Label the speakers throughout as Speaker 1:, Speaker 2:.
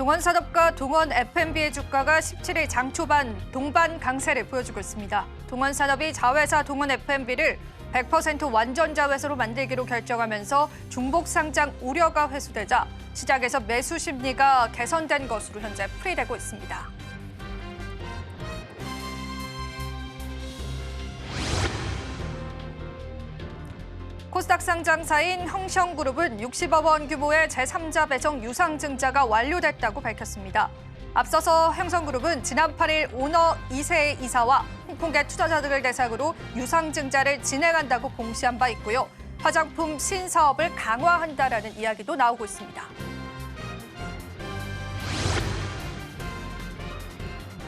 Speaker 1: 동원산업과 동원 F&B의 주가가 17일 장 초반 동반 강세를 보여주고 있습니다. 동원산업이 자회사 동원 F&B를 100% 완전 자회사로 만들기로 결정하면서 중복 상장 우려가 회수되자 시장에서 매수 심리가 개선된 것으로 현재 풀이되고 있습니다. 코스닥 상장사인 흥성그룹은 60억 원 규모의 제3자 배정 유상증자가 완료됐다고 밝혔습니다. 앞서서 흥성그룹은 지난 8일 오너 2세 이사와 홍콩계 투자자 등을 대상으로 유상증자를 진행한다고 공시한 바 있고요. 화장품 신사업을 강화한다라는 이야기도 나오고 있습니다.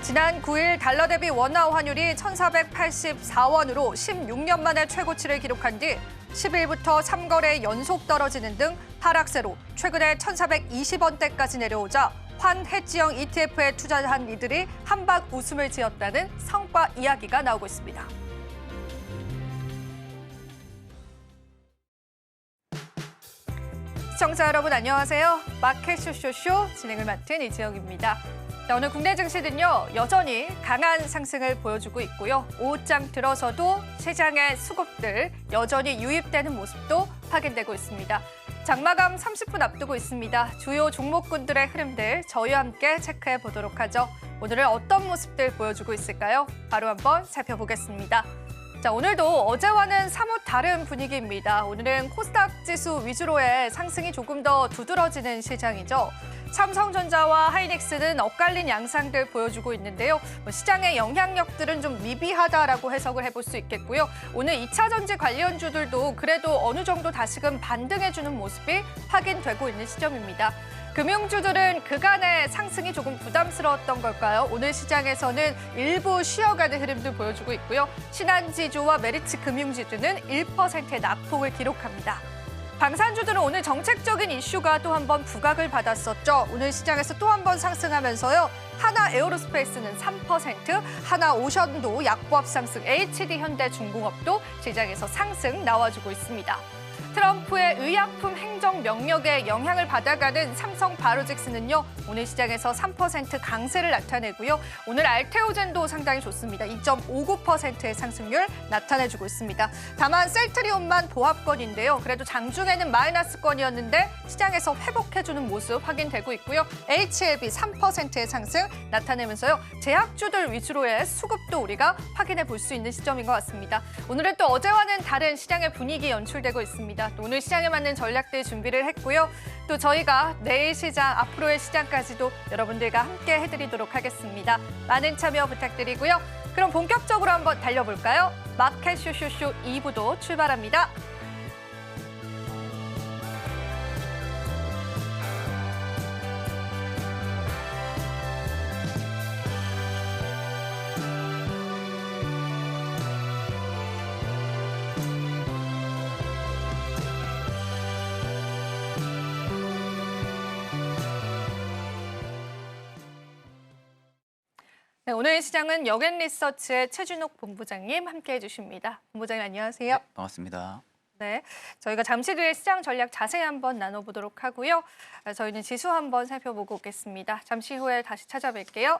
Speaker 1: 지난 9일 달러 대비 원화 환율이 1,484원으로 16년 만에 최고치를 기록한 뒤 10일부터 3거래 연속 떨어지는 등 하락세로 최근에 1,420원대까지 내려오자 환 해지형 ETF에 투자한 이들이 한박 웃음을 지었다는 성과 이야기가 나오고 있습니다. 시청자 여러분 안녕하세요. 마켓 쇼쇼쇼 진행을 맡은 이지영입니다. 자, 오늘 국내 증시는요 여전히 강한 상승을 보여주고 있고요. 오후장 들어서도 시장의 수급들 여전히 유입되는 모습도 확인되고 있습니다. 장마감 30분 앞두고 있습니다. 주요 종목군들의 흐름들 저희와 함께 체크해 보도록 하죠. 오늘은 어떤 모습들 보여주고 있을까요? 바로 한번 살펴보겠습니다. 자, 오늘도 어제와는 사뭇 다른 분위기입니다. 오늘은 코스닥 지수 위주로의 상승이 조금 더 두드러지는 시장이죠. 삼성전자와 하이닉스는 엇갈린 양상들 보여주고 있는데요. 시장의 영향력들은 좀 미비하다라고 해석을 해볼 수 있겠고요. 오늘 2차 전지 관련주들도 그래도 어느 정도 다시금 반등해주는 모습이 확인되고 있는 시점입니다. 금융주들은 그간의 상승이 조금 부담스러웠던 걸까요? 오늘 시장에서는 일부 쉬어가는 흐름도 보여주고 있고요. 신한지주와 메리츠 금융지주는 1%의 낙폭을 기록합니다. 방산주들은 오늘 정책적인 이슈가 또 한 번 부각을 받았었죠. 오늘 시장에서 또 한 번 상승하면서요. 하나 에어로스페이스는 3%, 하나 오션도 약보합 상승, HD현대중공업도 시장에서 상승 나와주고 있습니다. 트럼프의 의약품 행정 명령에 영향을 받아가는 삼성 바이오직스는요. 오늘 시장에서 3% 강세를 나타내고요. 오늘 알테오젠도 상당히 좋습니다. 2.59%의 상승률 나타내주고 있습니다. 다만 셀트리온만 보합권인데요. 그래도 장중에는 마이너스권이었는데 시장에서 회복해주는 모습 확인되고 있고요. HLB 3%의 상승 나타내면서요. 제약주들 위주로의 수급도 우리가 확인해 볼 수 있는 시점인 것 같습니다. 오늘은 또 어제와는 다른 시장의 분위기 연출되고 있습니다. 또 오늘 시장에 맞는 전략들 준비를 했고요. 또 저희가 내일 시장, 앞으로의 시장까지도 여러분들과 함께 해드리도록 하겠습니다. 많은 참여 부탁드리고요. 그럼 본격적으로 한번 달려볼까요? 마켓 쇼쇼쇼 2부도 출발합니다. 네, 오늘 시장은 영앤리서치의 최준옥 본부장님 함께해 주십니다. 본부장님 안녕하세요.
Speaker 2: 네, 반갑습니다.
Speaker 1: 네, 저희가 잠시 뒤에 시장 전략 자세히 한번 나눠보도록 하고요. 저희는 지수 한번 살펴보고 오겠습니다. 잠시 후에 다시 찾아뵐게요.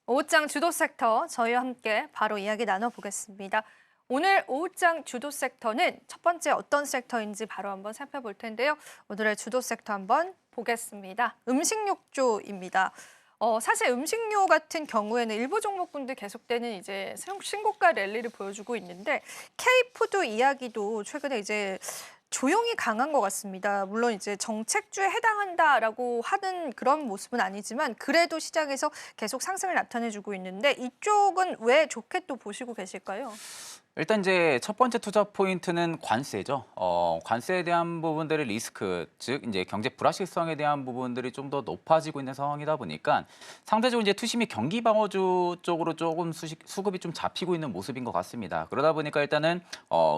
Speaker 1: 오후장 주도 섹터 저희와 함께 바로 이야기 나눠보겠습니다. 오늘 오후장 주도 섹터는 첫 번째 어떤 섹터인지 바로 한번 살펴볼 텐데요. 오늘의 주도 섹터 한번 보겠습니다. 음식료주입니다. 사실 음식료 같은 경우에는 일부 종목군들 계속되는 이제 신고가 랠리를 보여주고 있는데 K푸드 이야기도 최근에 이제 조용히 강한 것 같습니다. 물론 이제 정책주에 해당한다라고 하는 그런 모습은 아니지만 그래도 시장에서 계속 상승을 나타내주고 있는데 이쪽은 왜 좋게 또 보시고 계실까요?
Speaker 2: 일단 이제 첫 번째 투자 포인트는 관세죠. 관세에 대한 부분들의 리스크, 즉 이제 경제 불확실성에 대한 부분들이 좀 더 높아지고 있는 상황이다 보니까 상대적으로 이제 투심이 경기 방어주 쪽으로 조금 수급이 좀 잡히고 있는 모습인 것 같습니다. 그러다 보니까 일단은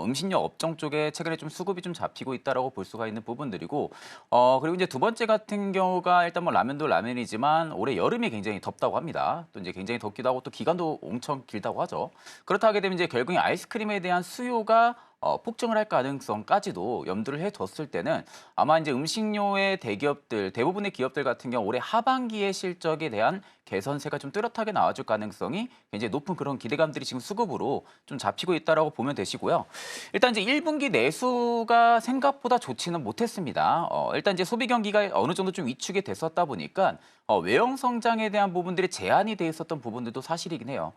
Speaker 2: 음식료 업종 쪽에 최근에 좀 수급이 좀 잡히고 있다라고 볼 수가 있는 부분들이고, 그리고 이제 두 번째 같은 경우가 일단 뭐 라면도 라면이지만 올해 여름이 굉장히 덥다고 합니다. 또 이제 굉장히 덥기도 하고 또 기간도 엄청 길다고 하죠. 그렇다 하게 되면 이제 결국에 아이스크림에 대한 수요가 폭증을 할 가능성까지도 염두를 해뒀을 때는 아마 이제 음식료의 대기업들, 대부분의 기업들 같은 경우 올해 하반기의 실적에 대한 개선세가 좀 뚜렷하게 나와줄 가능성이 굉장히 높은 그런 기대감들이 지금 수급으로 좀 잡히고 있다라고 보면 되시고요. 일단 이제 1분기 내수가 생각보다 좋지는 못했습니다. 일단 이제 소비 경기가 어느 정도 좀 위축이 됐었다 보니까 외형 성장에 대한 부분들이 제한이 돼 있었던 부분들도 사실이긴 해요.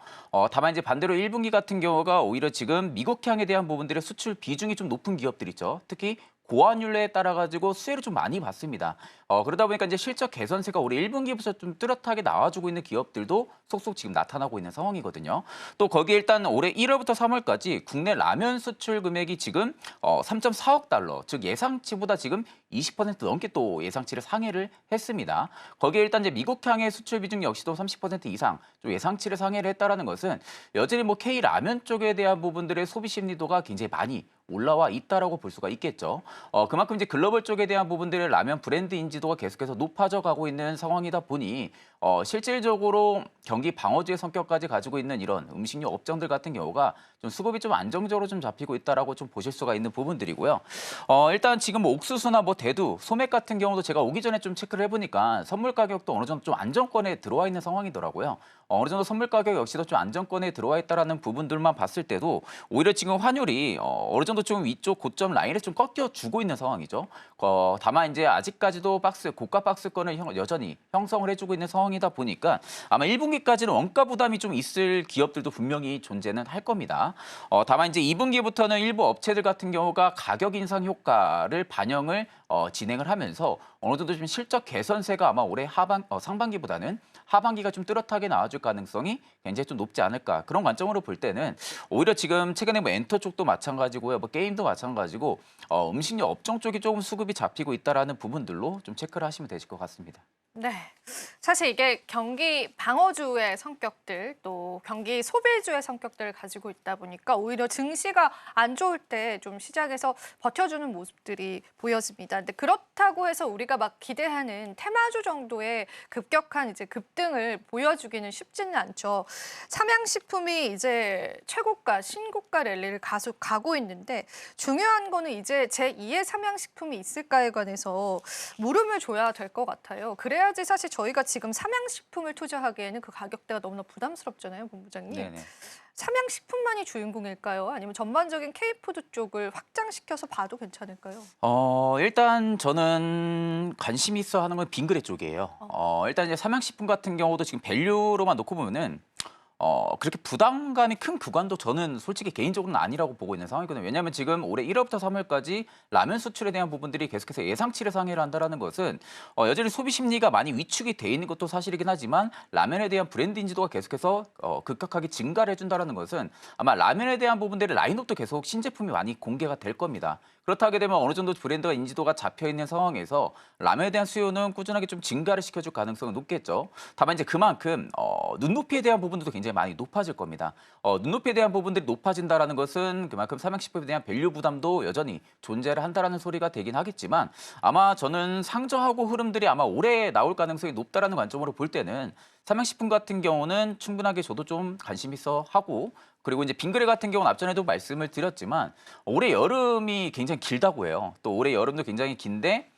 Speaker 2: 다만 이제 반대로 1분기 같은 경우가 오히려 지금 미국향에 대한 부분들의 수출 비중이 좀 높은 기업들 있죠. 특히 고환율에 따라 가지고 수혜를 좀 많이 받습니다. 그러다 보니까 이제 실적 개선세가 올해 1분기부터 좀 뚜렷하게 나와주고 있는 기업들도 속속 지금 나타나고 있는 상황이거든요. 또 거기에 일단 올해 1월부터 3월까지 국내 라면 수출 금액이 지금 3.4억 달러, 즉 예상치보다 지금 20% 넘게 또 예상치를 상회를 했습니다. 거기에 일단 이제 미국향의 수출 비중 역시도 30% 이상 좀 예상치를 상회를 했다라는 것은 여전히 뭐 K 라면 쪽에 대한 부분들의 소비 심리도가 굉장히 많이 올라와 있다라고 볼 수가 있겠죠. 그만큼 이제 글로벌 쪽에 대한 부분들의 라면 브랜드 인지도가 계속해서 높아져 가고 있는 상황이다 보니 실질적으로 경기 방어주의 성격까지 가지고 있는 이런 음식료 업종들 같은 경우가 좀 수급이 좀 안정적으로 좀 잡히고 있다라고 좀 보실 수가 있는 부분들이고요. 일단 지금 뭐 옥수수나 뭐 대두, 소맥 같은 경우도 제가 오기 전에 좀 체크를 해보니까 선물 가격도 어느 정도 좀 안정권에 들어와 있는 상황이더라고요. 어느 정도 선물 가격 역시도 좀 안정권에 들어와 있다라는 부분들만 봤을 때도 오히려 지금 환율이 어느 정도 좀 위쪽 고점 라인에 좀 꺾여주고 있는 상황이죠. 다만 이제 아직까지도 고가 박스권을 여전히 형성을 해주고 있는 상황이다 보니까 아마 1분기까지는 원가 부담이 좀 있을 기업들도 분명히 존재는 할 겁니다. 다만 이제 2분기부터는 일부 업체들 같은 경우가 가격 인상 효과를 반영을 진행을 하면서 어느 정도 좀 실적 개선세가 아마 올해 상반기보다는 하반기가 좀 뚜렷하게 나와줄 가능성이 굉장히 좀 높지 않을까. 그런 관점으로 볼 때는 오히려 지금 최근에 뭐 엔터 쪽도 마찬가지고요. 뭐 게임도 마찬가지고 음식료 업종 쪽이 조금 수급이 잡히고 있다라는 부분들로 좀 체크를 하시면 되실 것 같습니다.
Speaker 1: 네. 사실 이게 경기 방어주의 성격들 또 경기 소비주의 성격들을 가지고 있다 보니까 오히려 증시가 안 좋을 때 좀 시장에서 버텨주는 모습들이 보여집니다. 근데 그렇다고 해서 우리가 막 기대하는 테마주 정도의 급격한 이제 급등을 보여주기는 쉽지는 않죠. 삼양식품이 이제 최고가, 신고가 랠리를 가고 있는데 중요한 거는 이제 제2의 삼양식품이 있을까에 관해서 물음을 줘야 될 것 같아요. 그래야지 사실 저희가 지금 삼양식품을 투자하기에는 그 가격대가 너무나 부담스럽잖아요, 본부장님.
Speaker 2: 네네.
Speaker 1: 삼양식품만이 주인공일까요? 아니면 전반적인 K푸드 쪽을 확장시켜서 봐도 괜찮을까요?
Speaker 2: 일단 저는 관심 있어 하는 건 빙그레 쪽이에요. 일단 이제 삼양식품 같은 경우도 지금 밸류로만 놓고 보면은 그렇게 부담감이 큰 구간도 저는 솔직히 개인적으로는 아니라고 보고 있는 상황이거든요. 왜냐하면 지금 올해 1월부터 3월까지 라면 수출에 대한 부분들이 계속해서 예상치를 상회를 한다는 것은 여전히 소비 심리가 많이 위축이 돼 있는 것도 사실이긴 하지만 라면에 대한 브랜드 인지도가 계속해서 급격하게 증가를 해준다는 것은 아마 라면에 대한 부분들의 라인업도 계속 신제품이 많이 공개가 될 겁니다. 그렇다 하게 되면 어느 정도 브랜드가 인지도가 잡혀 있는 상황에서 라면에 대한 수요는 꾸준하게 좀 증가를 시켜줄 가능성은 높겠죠. 다만 이제 그만큼 눈높이에 대한 부분들도 굉장히 많이 높아질 겁니다. 눈높이에 대한 부분들이 높아진다라는 것은 그만큼 삼양식품에 대한 밸류 부담도 여전히 존재를 한다라는 소리가 되긴 하겠지만 아마 저는 상저하고 흐름들이 아마 올해 나올 가능성이 높다라는 관점으로 볼 때는 삼양식품 같은 경우는 충분하게 저도 좀 관심 있어 하고 그리고 이제 빙그레 같은 경우는 앞전에도 말씀을 드렸지만 올해 여름이 굉장히 길다고 해요. 또 올해 여름도 굉장히 긴데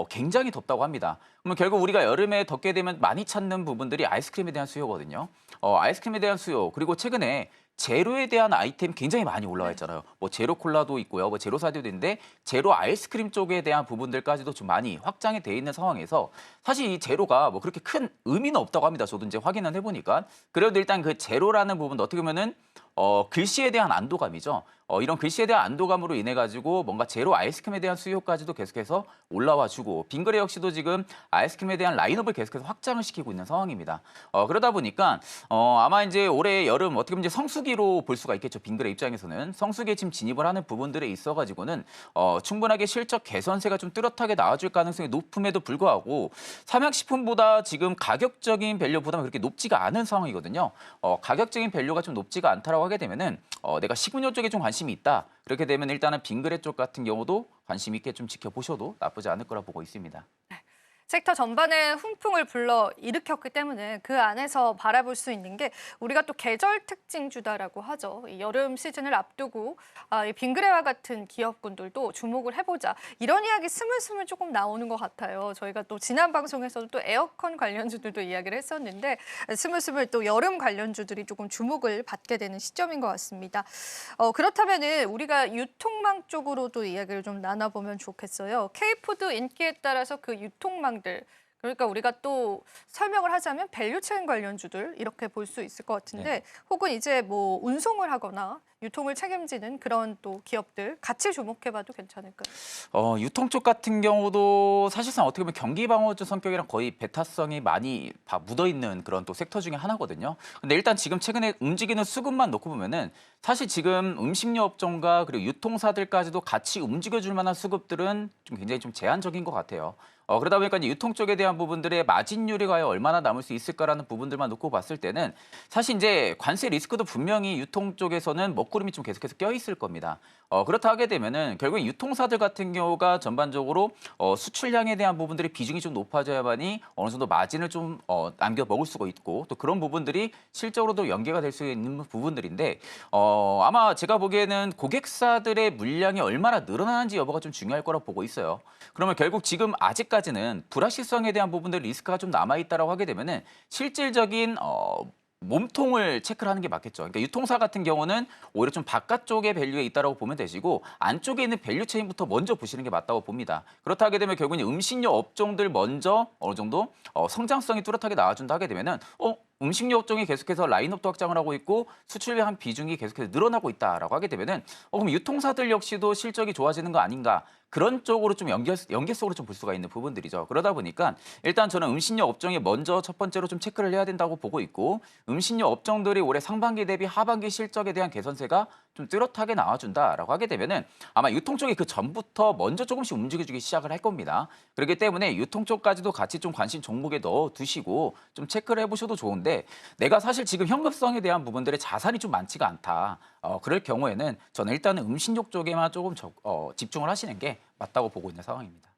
Speaker 2: 굉장히 덥다고 합니다. 그러면 결국 우리가 여름에 덥게 되면 많이 찾는 부분들이 아이스크림에 대한 수요거든요. 아이스크림에 대한 수요 그리고 최근에 제로에 대한 아이템 굉장히 많이 올라와 있잖아요. 뭐 제로 콜라도 있고요. 뭐 제로 사료도 있는데 제로 아이스크림 쪽에 대한 부분들까지도 좀 많이 확장이 돼 있는 상황에서 사실 이 제로가 뭐 그렇게 큰 의미는 없다고 합니다. 저도 이제 확인을 해보니까. 그래도 일단 그 제로라는 부분도 어떻게 보면은 글씨에 대한 안도감이죠. 이런 글씨에 대한 안도감으로 인해 가지고 뭔가 제로 아이스크림에 대한 수요까지도 계속해서 올라와 주고 빙그레 역시도 지금 아이스크림에 대한 라인업을 계속해서 확장을 시키고 있는 상황입니다. 그러다 보니까 아마 이제 올해 여름 어떻게 보면 이제 성수기로 볼 수가 있겠죠. 빙그레 입장에서는 성수기에 지금 진입을 하는 부분들에 있어 가지고는 충분하게 실적 개선세가 좀 뚜렷하게 나와줄 가능성이 높음에도 불구하고 삼양식품보다 지금 가격적인 밸류 부담이 그렇게 높지가 않은 상황이거든요. 가격적인 밸류가 좀 높지가 않다라고 하게 되면은 내가 식음료 쪽에 좀 관심이 있다. 그렇게 되면 일단은 빙그레 쪽 같은 경우도 관심 있게 좀 지켜보셔도 나쁘지 않을 거라 보고 있습니다.
Speaker 1: 섹터 전반에 훈풍을 불러 일으켰기 때문에 그 안에서 바라볼 수 있는 게 우리가 또 계절 특징주다라고 하죠. 이 여름 시즌을 앞두고 이 빙그레와 같은 기업군들도 주목을 해보자. 이런 이야기 스물스물 조금 나오는 것 같아요. 저희가 또 지난 방송에서도 또 에어컨 관련주들도 이야기를 했었는데 스물스물 또 여름 관련주들이 조금 주목을 받게 되는 시점인 것 같습니다. 그렇다면은 우리가 유통망 쪽으로도 이야기를 좀 나눠보면 좋겠어요. K푸드 인기에 따라서 그 유통망 그러니까 우리가 또 설명을 하자면 밸류체인 관련주들 이렇게 볼 수 있을 것 같은데
Speaker 2: 네.
Speaker 1: 혹은 이제 뭐 운송을 하거나 유통을 책임지는 그런 또 기업들 같이 주목해봐도 괜찮을까요?
Speaker 2: 유통 쪽 같은 경우도 사실상 어떻게 보면 경기 방어주 성격이랑 거의 배타성이 많이 다 묻어 있는 그런 또 섹터 중에 하나거든요. 근데 일단 지금 최근에 움직이는 수급만 놓고 보면은 사실 지금 음식료 업종과 그리고 유통사들까지도 같이 움직여줄 만한 수급들은 좀 굉장히 좀 제한적인 것 같아요. 그러다 보니까 이제 유통 쪽에 대한 부분들의 마진율이 과연 얼마나 남을 수 있을까라는 부분들만 놓고 봤을 때는 사실 이제 관세 리스크도 분명히 유통 쪽에서는 먹구름이 좀 계속해서 껴있을 겁니다. 그렇다 하게 되면은 결국 유통사들 같은 경우가 전반적으로 수출량에 대한 부분들이 비중이 좀 높아져야만이 어느 정도 마진을 좀 남겨 먹을 수가 있고 또 그런 부분들이 실적으로도 연계가 될 수 있는 부분들인데 아마 제가 보기에는 고객사들의 물량이 얼마나 늘어나는지 여부가 좀 중요할 거라 보고 있어요. 그러면 결국 지금 아직까지는 불확실성에 대한 부분들 리스크가 좀 남아 있다라고 하게 되면은 실질적인 몸통을 체크를 하는 게 맞겠죠. 그러니까 유통사 같은 경우는 오히려 좀 바깥쪽에 밸류에 있다라고 보면 되시고 안쪽에 있는 밸류 체인부터 먼저 보시는 게 맞다고 봅니다. 그렇다 하게 되면 결국은 음식료 업종들 먼저 어느 정도 성장성이 뚜렷하게 나와준다 하게 되면은 음식료 업종이 계속해서 라인업도 확장을 하고 있고 수출량 비중이 계속해서 늘어나고 있다라고 하게 되면은 그럼 유통사들 역시도 실적이 좋아지는 거 아닌가? 그런 쪽으로 좀 연계성으로 좀 볼 수가 있는 부분들이죠. 그러다 보니까 일단 저는 음식료 업종이 먼저 첫 번째로 좀 체크를 해야 된다고 보고 있고 음식료 업종들이 올해 상반기 대비 하반기 실적에 대한 개선세가 좀 뚜렷하게 나와준다라고 하게 되면은 아마 유통 쪽이 그 전부터 먼저 조금씩 움직여주기 시작을 할 겁니다. 그렇기 때문에 유통 쪽까지도 같이 좀 관심 종목에 넣어 두시고 좀 체크를 해보셔도 좋은데 내가 사실 지금 현금성에 대한 부분들의 자산이 좀 많지가 않다. 그럴 경우에는 저는 일단은 음식료 쪽에만 조금 집중을 하시는 게 맞다고 보고 있는 상황입니다.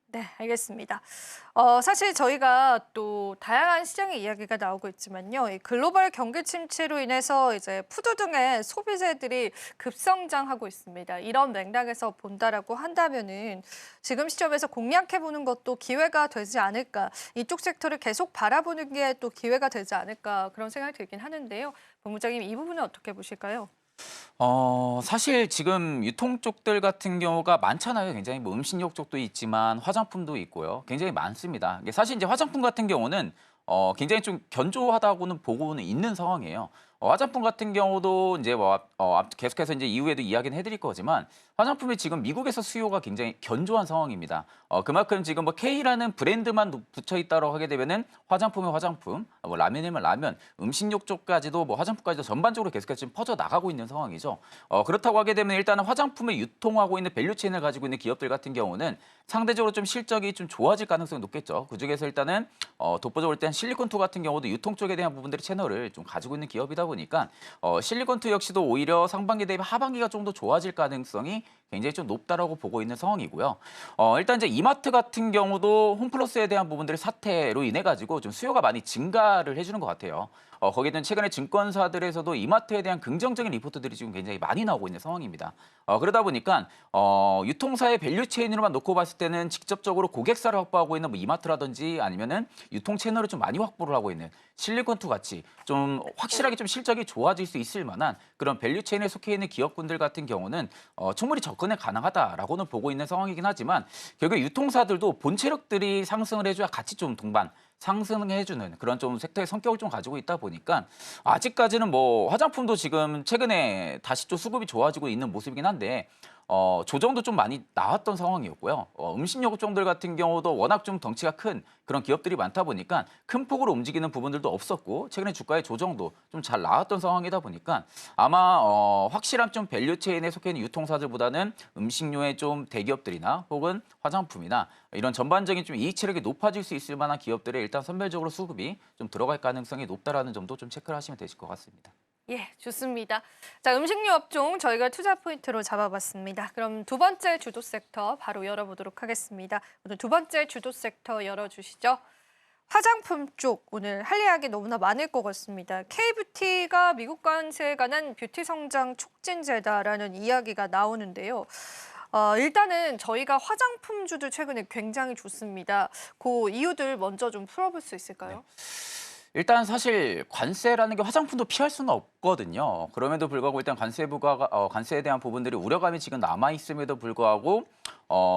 Speaker 1: 네, 알겠습니다. 사실 저희가 또 다양한 시장의 이야기가 나오고 있지만요. 이 글로벌 경기 침체로 인해서 이제 푸드 등의 소비재들이 급성장하고 있습니다. 이런 맥락에서 본다라고 한다면은 지금 시점에서 공략해보는 것도 기회가 되지 않을까. 이쪽 섹터를 계속 바라보는 게 또 기회가 되지 않을까 그런 생각이 들긴 하는데요. 본부장님 이 부분은 어떻게 보실까요?
Speaker 2: 사실 지금 유통 쪽들 같은 경우가 많잖아요. 굉장히 뭐 음식료 쪽도 있지만 화장품도 있고요. 굉장히 많습니다. 이게 사실 이제 화장품 같은 경우는 굉장히 좀 견조하다고는 보고는 있는 상황이에요. 화장품 같은 경우도 이제 계속해서 이제 이후에도 이야기는 해드릴 거지만 화장품이 지금 미국에서 수요가 굉장히 견조한 상황입니다. 그만큼 지금 뭐 K라는 브랜드만 붙여 있다고 하게 되면은 화장품은 화장품, 뭐 라면이면 라면, 음식료 쪽까지도 뭐 화장품까지도 전반적으로 계속해서 지금 퍼져 나가고 있는 상황이죠. 그렇다고 하게 되면 일단은 화장품을 유통하고 있는 밸류체인을 가지고 있는 기업들 같은 경우는 상대적으로 좀 실적이 좀 좋아질 가능성이 높겠죠. 그중에서 일단은 독보적으로 일단 실리콘투 같은 경우도 유통 쪽에 대한 부분들의 채널을 좀 가지고 있는 기업이다 보니까 실리콘투 역시도 오히려 상반기 대비 하반기가 좀 더 좋아질 가능성이 굉장히 좀 높다라고 보고 있는 상황이고요. 일단 이제 이마트 같은 경우도 홈플러스에 대한 부분들의 사태로 인해 가지고 좀 수요가 많이 증가를 해주는 것 같아요. 거기는 최근에 증권사들에서도 이마트에 대한 긍정적인 리포트들이 지금 굉장히 많이 나오고 있는 상황입니다. 그러다 보니까 유통사의 밸류 체인으로만 놓고 봤을 때는 직접적으로 고객사를 확보하고 있는 뭐 이마트라든지 아니면은 유통 채널을 좀 많이 확보를 하고 있는 실리콘투 같이 좀 확실하게 좀 실적이 좋아질 수 있을 만한 그런 밸류 체인에 속해 있는 기업군들 같은 경우는 충분히 접근 접근이 가능하다라고는 보고 있는 상황이긴 하지만 결국 유통사들도 본체력들이 상승을 해줘야 같이 좀 동반 상승해주는 그런 좀 섹터의 성격을 좀 가지고 있다 보니까 아직까지는 뭐 화장품도 지금 최근에 다시 좀 수급이 좋아지고 있는 모습이긴 한데 조정도 좀 많이 나왔던 상황이었고요. 음식료업종들 같은 경우도 워낙 좀 덩치가 큰 그런 기업들이 많다 보니까 큰 폭으로 움직이는 부분들도 없었고 최근에 주가의 조정도 좀 잘 나왔던 상황이다 보니까 아마 확실한 좀 밸류 체인에 속해 있는 유통사들보다는 음식료의 좀 대기업들이나 혹은 화장품이나 이런 전반적인 좀 이익 체력이 높아질 수 있을 만한 기업들에 일단 선별적으로 수급이 좀 들어갈 가능성이 높다라는 점도 좀 체크를 하시면 되실 것 같습니다.
Speaker 1: 예, 좋습니다. 자, 음식료 업종 저희가 투자 포인트로 잡아봤습니다. 그럼 두 번째 주도 섹터 바로 열어보도록 하겠습니다. 오늘 두 번째 주도 섹터 열어주시죠. 화장품 쪽 오늘 할 이야기 너무나 많을 것 같습니다. K뷰티가 미국 관세에 관한 뷰티 성장 촉진제다라는 이야기가 나오는데요. 일단은 저희가 화장품주들 최근에 굉장히 좋습니다. 그 이유들 먼저 좀 풀어볼 수 있을까요?
Speaker 2: 일단 사실 관세라는 게 화장품도 피할 수는 없거든요. 그럼에도 불구하고 일단 관세 부과가 관세에 대한 부분들이 우려감이 지금 남아 있음에도 불구하고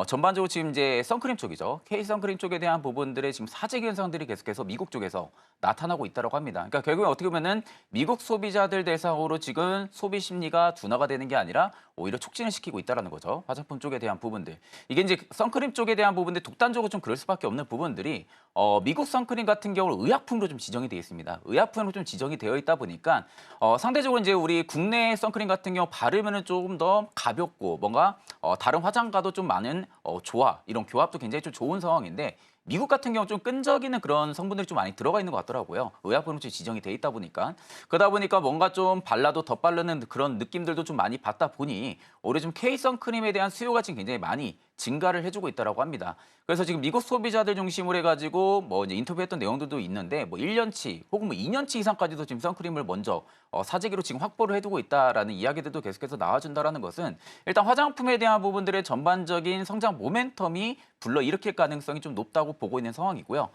Speaker 2: 전반적으로 지금 이제 선크림 쪽이죠. K 선크림 쪽에 대한 부분들의 지금 사재기 현상들이 계속해서 미국 쪽에서 나타나고 있다고 합니다. 그러니까 결국에 어떻게 보면은 미국 소비자들 대상으로 지금 소비 심리가 둔화가 되는 게 아니라 오히려 촉진을 시키고 있다는 거죠. 화장품 쪽에 대한 부분들. 이게 이제 선크림 쪽에 대한 부분들 독단적으로 좀 그럴 수밖에 없는 부분들이 미국 선크림 같은 경우는 의약품으로 좀 지정이 되어 있습니다. 의약품으로 좀 지정이 되어 있다 보니까 상대적으로 이제 우리 국내 선크림 같은 경우 바르면은 조금 더 가볍고 뭔가 다른 화장과도 좀 많은 조화 이런 교합도 굉장히 좀 좋은 상황인데 미국 같은 경우 좀 끈적이는 그런 성분들이 좀 많이 들어가 있는 것 같더라고요. 의약품으로 좀 지정이 돼 있다 보니까. 그러다 보니까 뭔가 좀 발라도 덧바르는 그런 느낌들도 좀 많이 받다 보니 올해 좀 K 선크림에 대한 수요가 지금 굉장히 많이 증가를 해주고 있다고 합니다. 그래서 지금 미국 소비자들 중심으로 해가지고 뭐 이제 인터뷰했던 내용들도 있는데 뭐 1년치 혹은 뭐 2년치 이상까지도 지금 선크림을 먼저 사재기로 지금 확보를 해두고 있다라는 이야기들도 계속해서 나와준다라는 것은 일단 화장품에 대한 부분들의 전반적인 성장 모멘텀이 불러일으킬 가능성이 좀 높다고 보고 있는 상황이고요.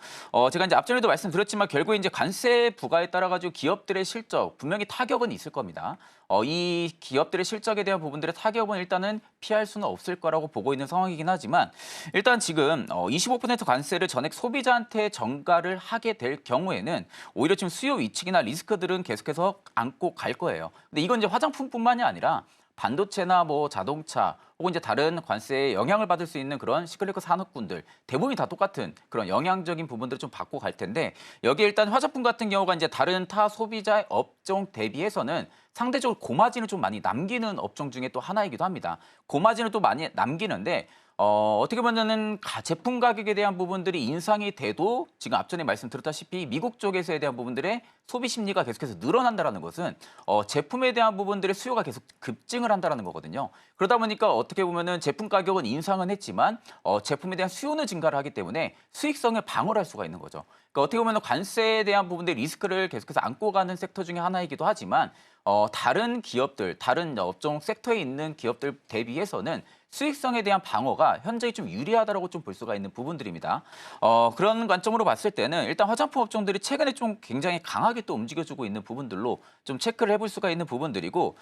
Speaker 2: 제가 이제 앞전에도 말씀드렸지만 결국에 이제 관세 부과에 따라 가지고 기업들의 실적 분명히 타격은 있을 겁니다. 이 기업들의 실적에 대한 부분들의 타격은 일단은 피할 수는 없을 거라고 보고 있는 상황이긴 하지만 일단 지금 25% 관세를 전액 소비자한테 전가를 하게 될 경우에는 오히려 지금 수요 위축이나 리스크들은 계속해서 안고 갈 거예요. 근데 이건 이제 화장품뿐만이 아니라 반도체나 뭐 자동차 혹은 이제 다른 관세에 영향을 받을 수 있는 그런 시클리컬 산업군들 대부분이 다 똑같은 그런 영향적인 부분들을 좀 받고 갈 텐데 여기 일단 화장품 같은 경우가 이제 다른 타 소비자의 업종 대비해서는 상대적으로 고마진을 좀 많이 남기는 업종 중에 또 하나이기도 합니다. 고마진을 또 많이 남기는데 어떻게 보면은 제품 가격에 대한 부분들이 인상이 돼도 지금 앞전에 말씀드렸다시피 미국 쪽에서에 대한 부분들의 소비 심리가 계속해서 늘어난다는 것은 제품에 대한 부분들의 수요가 계속 급증을 한다는 거거든요. 그러다 보니까 어떻게 보면은 제품 가격은 인상은 했지만 제품에 대한 수요는 증가를 하기 때문에 수익성을 방어를 할 수가 있는 거죠. 그러니까 어떻게 보면 관세에 대한 부분들의 리스크를 계속해서 안고 가는 섹터 중에 하나이기도 하지만 다른 기업들, 다른 업종 섹터에 있는 기업들 대비해서는 수익성에 대한 방어가 현저히 좀 유리하다라고 좀 볼 수가 있는 부분들입니다. 그런 관점으로 봤을 때는 일단 화장품 업종들이 최근에 좀 굉장히 강하게 또 움직여주고 있는 부분들로 좀 체크를 해볼 수가 있는 부분들이고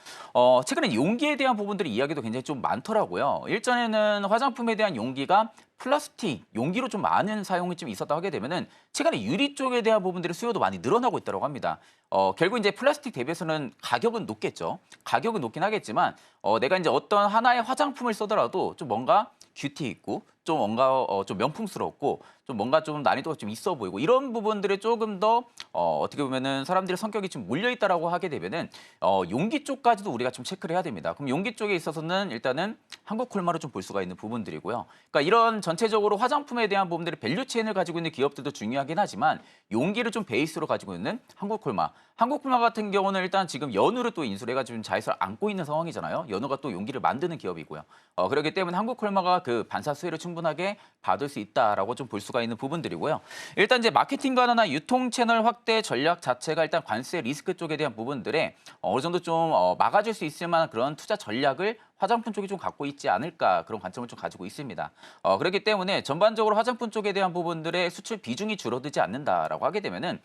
Speaker 2: 최근에 용기에 대한 부분들이 이야기도 굉장히 좀 많더라고요. 일전에는 화장품에 대한 용기가 플라스틱 용기로 좀 많은 사용이 좀 있었다 하게 되면은 최근에 유리 쪽에 대한 부분들의 수요도 많이 늘어나고 있다고 합니다. 결국 이제 플라스틱 대비해서는 가격은 높겠죠. 가격은 높긴 하겠지만 내가 이제 어떤 하나의 화장품을 쓰더라도 좀 뭔가 뷰티 있고 좀 뭔가 좀 명품스럽고 좀 뭔가 좀 난이도가 좀 있어 보이고 이런 부분들에 조금 더 어떻게 보면은 사람들의 성격이 좀 몰려 있다라고 하게 되면은 용기 쪽까지도 우리가 좀 체크를 해야 됩니다. 그럼 용기 쪽에 있어서는 일단은 한국 콜마로 좀 볼 수가 있는 부분들이고요. 그러니까 이런 전체적으로 화장품에 대한 부분들의 밸류 체인을 가지고 있는 기업들도 중요하긴 하지만 용기를 좀 베이스로 가지고 있는 한국 콜마. 한국 콜마 같은 경우는 일단 지금 연우를 또 인수를 해가지고 지금 자회사를 안고 있는 상황이잖아요. 연우가 또 용기를 만드는 기업이고요. 그렇기 때문에 한국 콜마가 그 반사 수혜를 충분하게 받을 수 있다라고 좀 볼 수가 있는 부분들이고요. 일단 이제 마케팅 관화나 유통 채널 확대 전략 자체가 일단 관세 리스크 쪽에 대한 부분들에 어느 정도 좀 막아줄 수 있을 만한 그런 투자 전략을 화장품 쪽이 좀 갖고 있지 않을까 그런 관점을 좀 가지고 있습니다. 그렇기 때문에 전반적으로 화장품 쪽에 대한 부분들의 수출 비중이 줄어들지 않는다라고 하게 되면은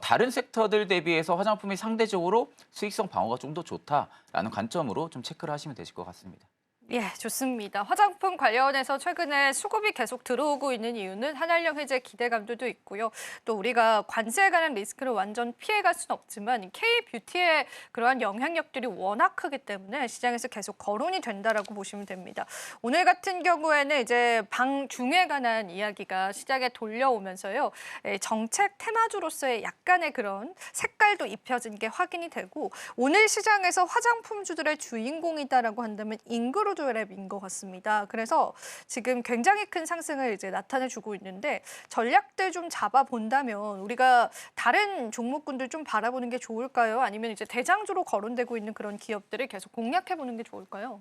Speaker 2: 다른 섹터들 대비해서 화장품이 상대적으로 수익성 방어가 좀 더 좋다라는 관점으로 좀 체크를 하시면 되실 것 같습니다.
Speaker 1: 예, 좋습니다. 화장품 관련해서 최근에 수급이 계속 들어오고 있는 이유는 한한령 해제 기대감도 있고요. 또 우리가 관세에 관한 리스크를 완전 피해갈 수는 없지만 K-뷰티의 그러한 영향력들이 워낙 크기 때문에 시장에서 계속 거론이 된다라고 보시면 됩니다. 오늘 같은 경우에는 이제 방중에 관한 이야기가 시장에 돌려오면서요. 정책 테마주로서의 약간의 그런 색깔도 입혀진 게 확인이 되고 오늘 시장에서 화장품주들의 주인공이다라고 한다면 인그루드 랩인 것 같습니다. 그래서 지금 굉장히 큰 상승을 이제 나타내주고 있는데 전략들 좀 잡아본다면 우리가 다른 종목군들 좀 바라보는 게 좋을까요? 아니면 이제 대장주로 거론되고 있는 그런 기업들을 계속 공략해보는 게 좋을까요?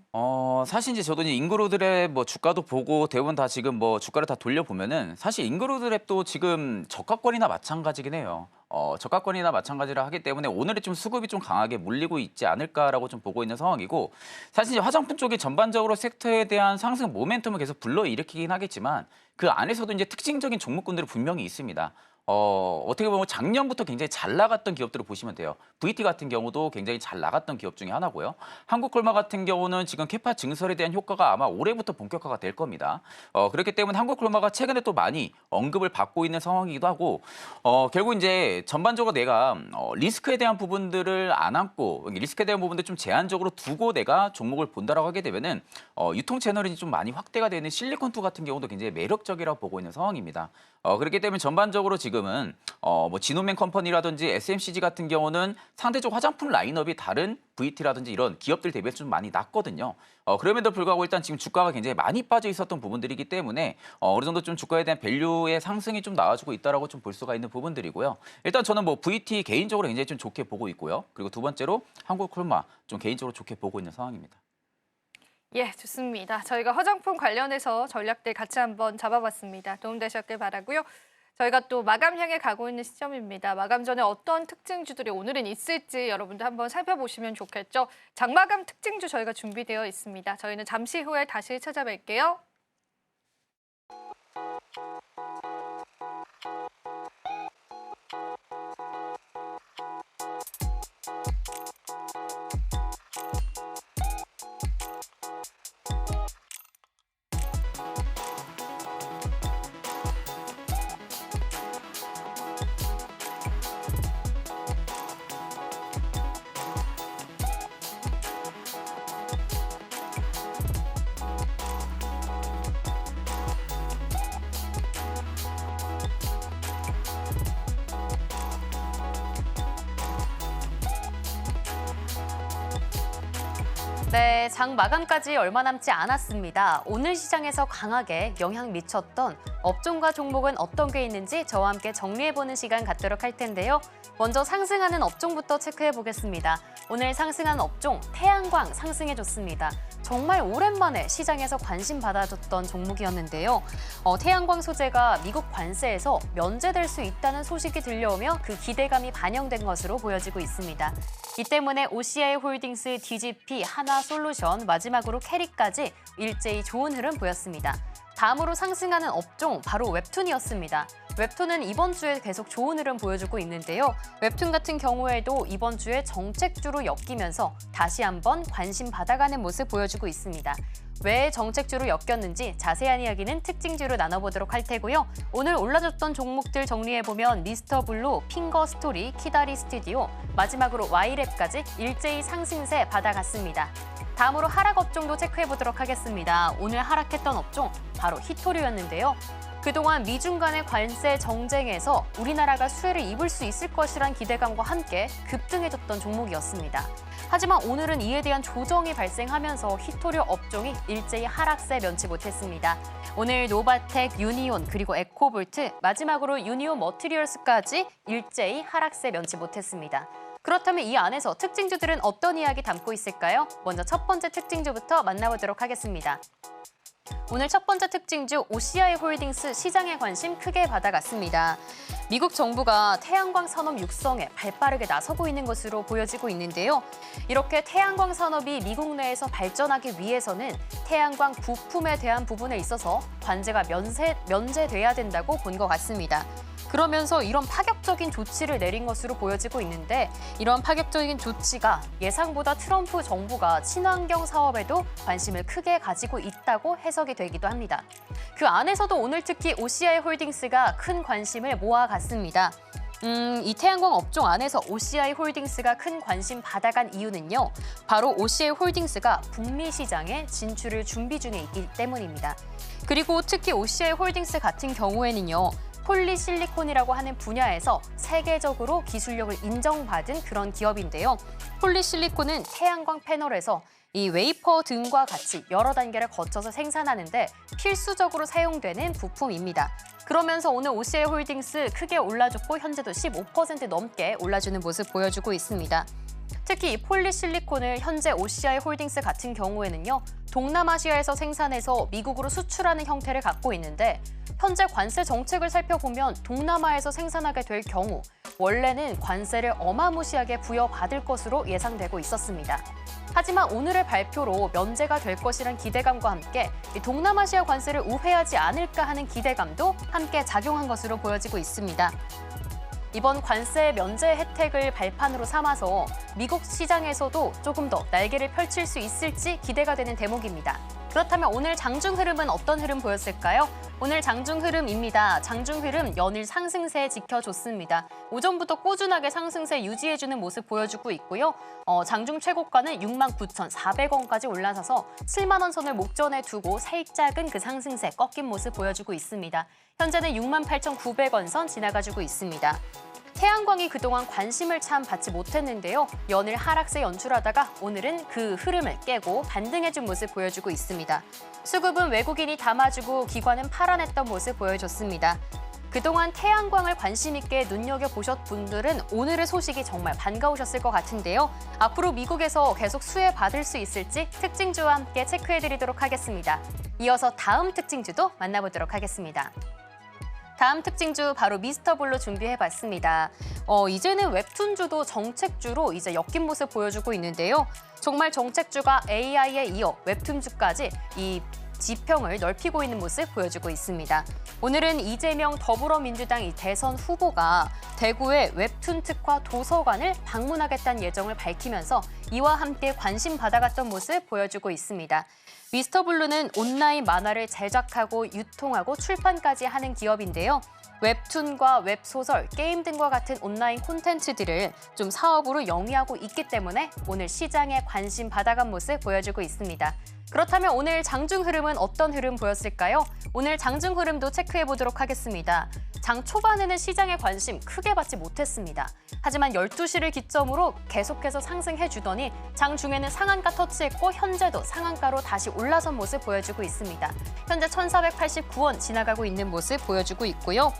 Speaker 2: 사실 이제 저도 이제 인그루드랩 뭐 주가도 보고 대부분 다 지금 뭐 주가를 다 돌려보면은 사실 인그루드랩도 지금 저가권이나 마찬가지긴 해요. 저가권이나 마찬가지라 하기 때문에 오늘은 좀 수급이 좀 강하게 몰리고 있지 않을까라고 좀 보고 있는 상황이고 사실 이제 화장품 쪽이 전반적으로 섹터에 대한 상승 모멘텀을 계속 불러일으키긴 하겠지만 그 안에서도 이제 특징적인 종목군들이 분명히 있습니다. 어떻게 보면 작년부터 굉장히 잘 나갔던 기업들을 보시면 돼요. VT 같은 경우도 굉장히 잘 나갔던 기업 중에 하나고요. 한국콜마 같은 경우는 지금 캐파 증설에 대한 효과가 아마 올해부터 본격화가 될 겁니다. 그렇기 때문에 한국콜마가 최근에 또 많이 언급을 받고 있는 상황이기도 하고 결국 이제 전반적으로 내가 리스크에 대한 부분들을 안 안고 리스크에 대한 부분들 좀 제한적으로 두고 내가 종목을 본다라고 하게 되면은 유통 채널이 좀 많이 확대가 되는 실리콘2 같은 경우도 굉장히 매력적이라고 보고 있는 상황입니다. 그렇기 때문에 전반적으로 지금은 뭐 지노맨 컴퍼니라든지 SMCG 같은 경우는 상대적 화장품 라인업이 다른 VT라든지 이런 기업들 대비해서 좀 많이 낮거든요. 그럼에도 불구하고 일단 지금 주가가 굉장히 많이 빠져 있었던 부분들이기 때문에 어느 정도 좀 주가에 대한 밸류의 상승이 좀 나와주고 있다라고 좀 볼 수가 있는 부분들이고요. 일단 저는 뭐 VT 개인적으로 굉장히 좀 좋게 보고 있고요. 그리고 두 번째로 한국콜마 좀 개인적으로 좋게 보고 있는 상황입니다.
Speaker 1: 예, 좋습니다. 저희가 화장품 관련해서 전략들 같이 한번 잡아봤습니다. 도움되셨길 바라고요. 저희가 또 마감 향해 가고 있는 시점입니다. 마감 전에 어떤 특징주들이 오늘은 있을지 여러분들 한번 살펴보시면 좋겠죠. 장마감 특징주 저희가 준비되어 있습니다. 저희는 잠시 후에 다시 찾아뵐게요.
Speaker 3: 네, 장 마감까지 얼마 남지 않았습니다. 오늘 시장에서 강하게 영향 미쳤던 업종과 종목은 어떤 게 있는지 저와 함께 정리해보는 시간 갖도록 할 텐데요. 먼저 상승하는 업종부터 체크해보겠습니다. 오늘 상승한 업종, 태양광 상승해줬습니다. 정말 오랜만에 시장에서 관심 받아줬던 종목이었는데요. 태양광 소재가 미국 관세에서 면제될 수 있다는 소식이 들려오며 그 기대감이 반영된 것으로 보여지고 있습니다. 이 때문에 OCI 홀딩스, DGP, 하나솔루션, 마지막으로 캐리까지 일제히 좋은 흐름 보였습니다. 다음으로 상승하는 업종, 바로 웹툰이었습니다. 웹툰은 이번 주에 계속 좋은 흐름 보여주고 있는데요. 웹툰 같은 경우에도 이번 주에 정책주로 엮이면서 다시 한번 관심 받아가는 모습 보여주고 있습니다. 왜 정책주로 엮였는지 자세한 이야기는 특징주로 나눠보도록 할 테고요. 오늘 올라줬던 종목들 정리해보면 미스터블루, 핑거스토리, 키다리 스튜디오, 마지막으로 Y랩까지 일제히 상승세 받아갔습니다. 다음으로 하락 업종도 체크해보도록 하겠습니다. 오늘 하락했던 업종, 바로 히토류였는데요. 그동안 미중 간의 관세 정쟁에서 우리나라가 수혜를 입을 수 있을 것이란 기대감과 함께 급등해줬던 종목이었습니다. 하지만 오늘은 이에 대한 조정이 발생하면서 히토류 업종이 일제히 하락세 면치 못했습니다. 오늘 노바텍, 유니온, 그리고 에코볼트, 마지막으로 유니온 머티리얼스까지 일제히 하락세 면치 못했습니다. 그렇다면 이 안에서 특징주들은 어떤 이야기 담고 있을까요? 먼저 첫 번째 특징주부터 만나보도록 하겠습니다. 오늘 첫 번째 특징주 OCI 홀딩스 시장의 관심 크게 받아갔습니다. 미국 정부가 태양광 산업 육성에 발빠르게 나서고 있는 것으로 보여지고 있는데요. 이렇게 태양광 산업이 미국 내에서 발전하기 위해서는 태양광 부품에 대한 부분에 있어서 관세가 면제돼야 된다고 본 것 같습니다. 그러면서 이런 파격적인 조치를 내린 것으로 보여지고 있는데 이런 파격적인 조치가 예상보다 트럼프 정부가 친환경 사업에도 관심을 크게 가지고 있다고 해석이 되기도 합니다. 그 안에서도 오늘 특히 OCI 홀딩스가 큰 관심을 모아갔습니다. 이 태양광 업종 안에서 OCI 홀딩스가 큰 관심 받아간 이유는요. 바로 OCI 홀딩스가 북미 시장에 진출을 준비 중에 있기 때문입니다. 그리고 특히 OCI 홀딩스 같은 경우에는요. 폴리실리콘이라고 하는 분야에서 세계적으로 기술력을 인정받은 그런 기업인데요. 폴리실리콘은 태양광 패널에서 이 웨이퍼 등과 같이 여러 단계를 거쳐서 생산하는데 필수적으로 사용되는 부품입니다. 그러면서 오늘 OCI 홀딩스 크게 올라줬고 현재도 15% 넘게 올라주는 모습 보여주고 있습니다. 특히 이 폴리실리콘을 현재 OCI 홀딩스 같은 경우에는요. 동남아시아에서 생산해서 미국으로 수출하는 형태를 갖고 있는데 현재 관세 정책을 살펴보면 동남아에서 생산하게 될 경우 원래는 관세를 어마무시하게 부여받을 것으로 예상되고 있었습니다. 하지만 오늘의 발표로 면제가 될 것이란 기대감과 함께 동남아시아 관세를 우회하지 않을까 하는 기대감도 함께 작용한 것으로 보여지고 있습니다. 이번 관세 면제 혜택을 발판으로 삼아서 미국 시장에서도 조금 더 날개를 펼칠 수 있을지 기대가 되는 대목입니다. 그렇다면 오늘 장중 흐름은 어떤 흐름 보였을까요? 오늘 장중 흐름입니다. 장중 흐름 연일 상승세 지켜줬습니다. 오전부터 꾸준하게 상승세 유지해주는 모습 보여주고 있고요. 장중 최고가는 69,400원까지 올라서서 7만 원 선을 목전에 두고 살짝은 그 상승세 꺾인 모습 보여주고 있습니다. 현재는 68,900원 선 지나가지고 있습니다. 태양광이 그동안 관심을 참 받지 못했는데요. 연일 하락세 연출하다가 오늘은 그 흐름을 깨고 반등해준 모습 보여주고 있습니다. 수급은 외국인이 담아주고 기관은 팔아냈던 모습 보여줬습니다. 그동안 태양광을 관심 있게 눈여겨보셨 분들은 오늘의 소식이 정말 반가우셨을 것 같은데요. 앞으로 미국에서 계속 수혜받을 수 있을지 특징주와 함께 체크해드리도록 하겠습니다. 이어서 다음 특징주도 만나보도록 하겠습니다. 다음 특징주 바로 미스터블루 준비해봤습니다. 이제는 웹툰주도 정책주로 이제 엮인 모습 보여주고 있는데요. 정말 정책주가 AI에 이어 웹툰주까지 이 지평을 넓히고 있는 모습 보여주고 있습니다. 오늘은 이재명 더불어민주당 이 대선 후보가 대구의 웹툰 특화 도서관을 방문하겠다는 예정을 밝히면서 이와 함께 관심 받아갔던 모습 보여주고 있습니다. 미스터블루는 온라인 만화를 제작하고 유통하고 출판까지 하는 기업인데요. 웹툰과 웹소설, 게임 등과 같은 온라인 콘텐츠들을 좀 사업으로 영위하고 있기 때문에 오늘 시장에 관심 받아간 모습 보여주고 있습니다. 그렇다면 오늘 장중 흐름은 어떤 흐름 보였을까요? 오늘 장중 흐름도 체크해 보도록 하겠습니다. 장 초반에는 시장에 관심 크게 받지 못했습니다. 하지만 12시를 기점으로 계속해서 상승해 주더니 장 중에는 상한가 터치했고 현재도 상한가로 다시 올라선 모습 보여주고 있습니다. 현재 1,489원 지나가고 있는 모습 보여주고 있고요.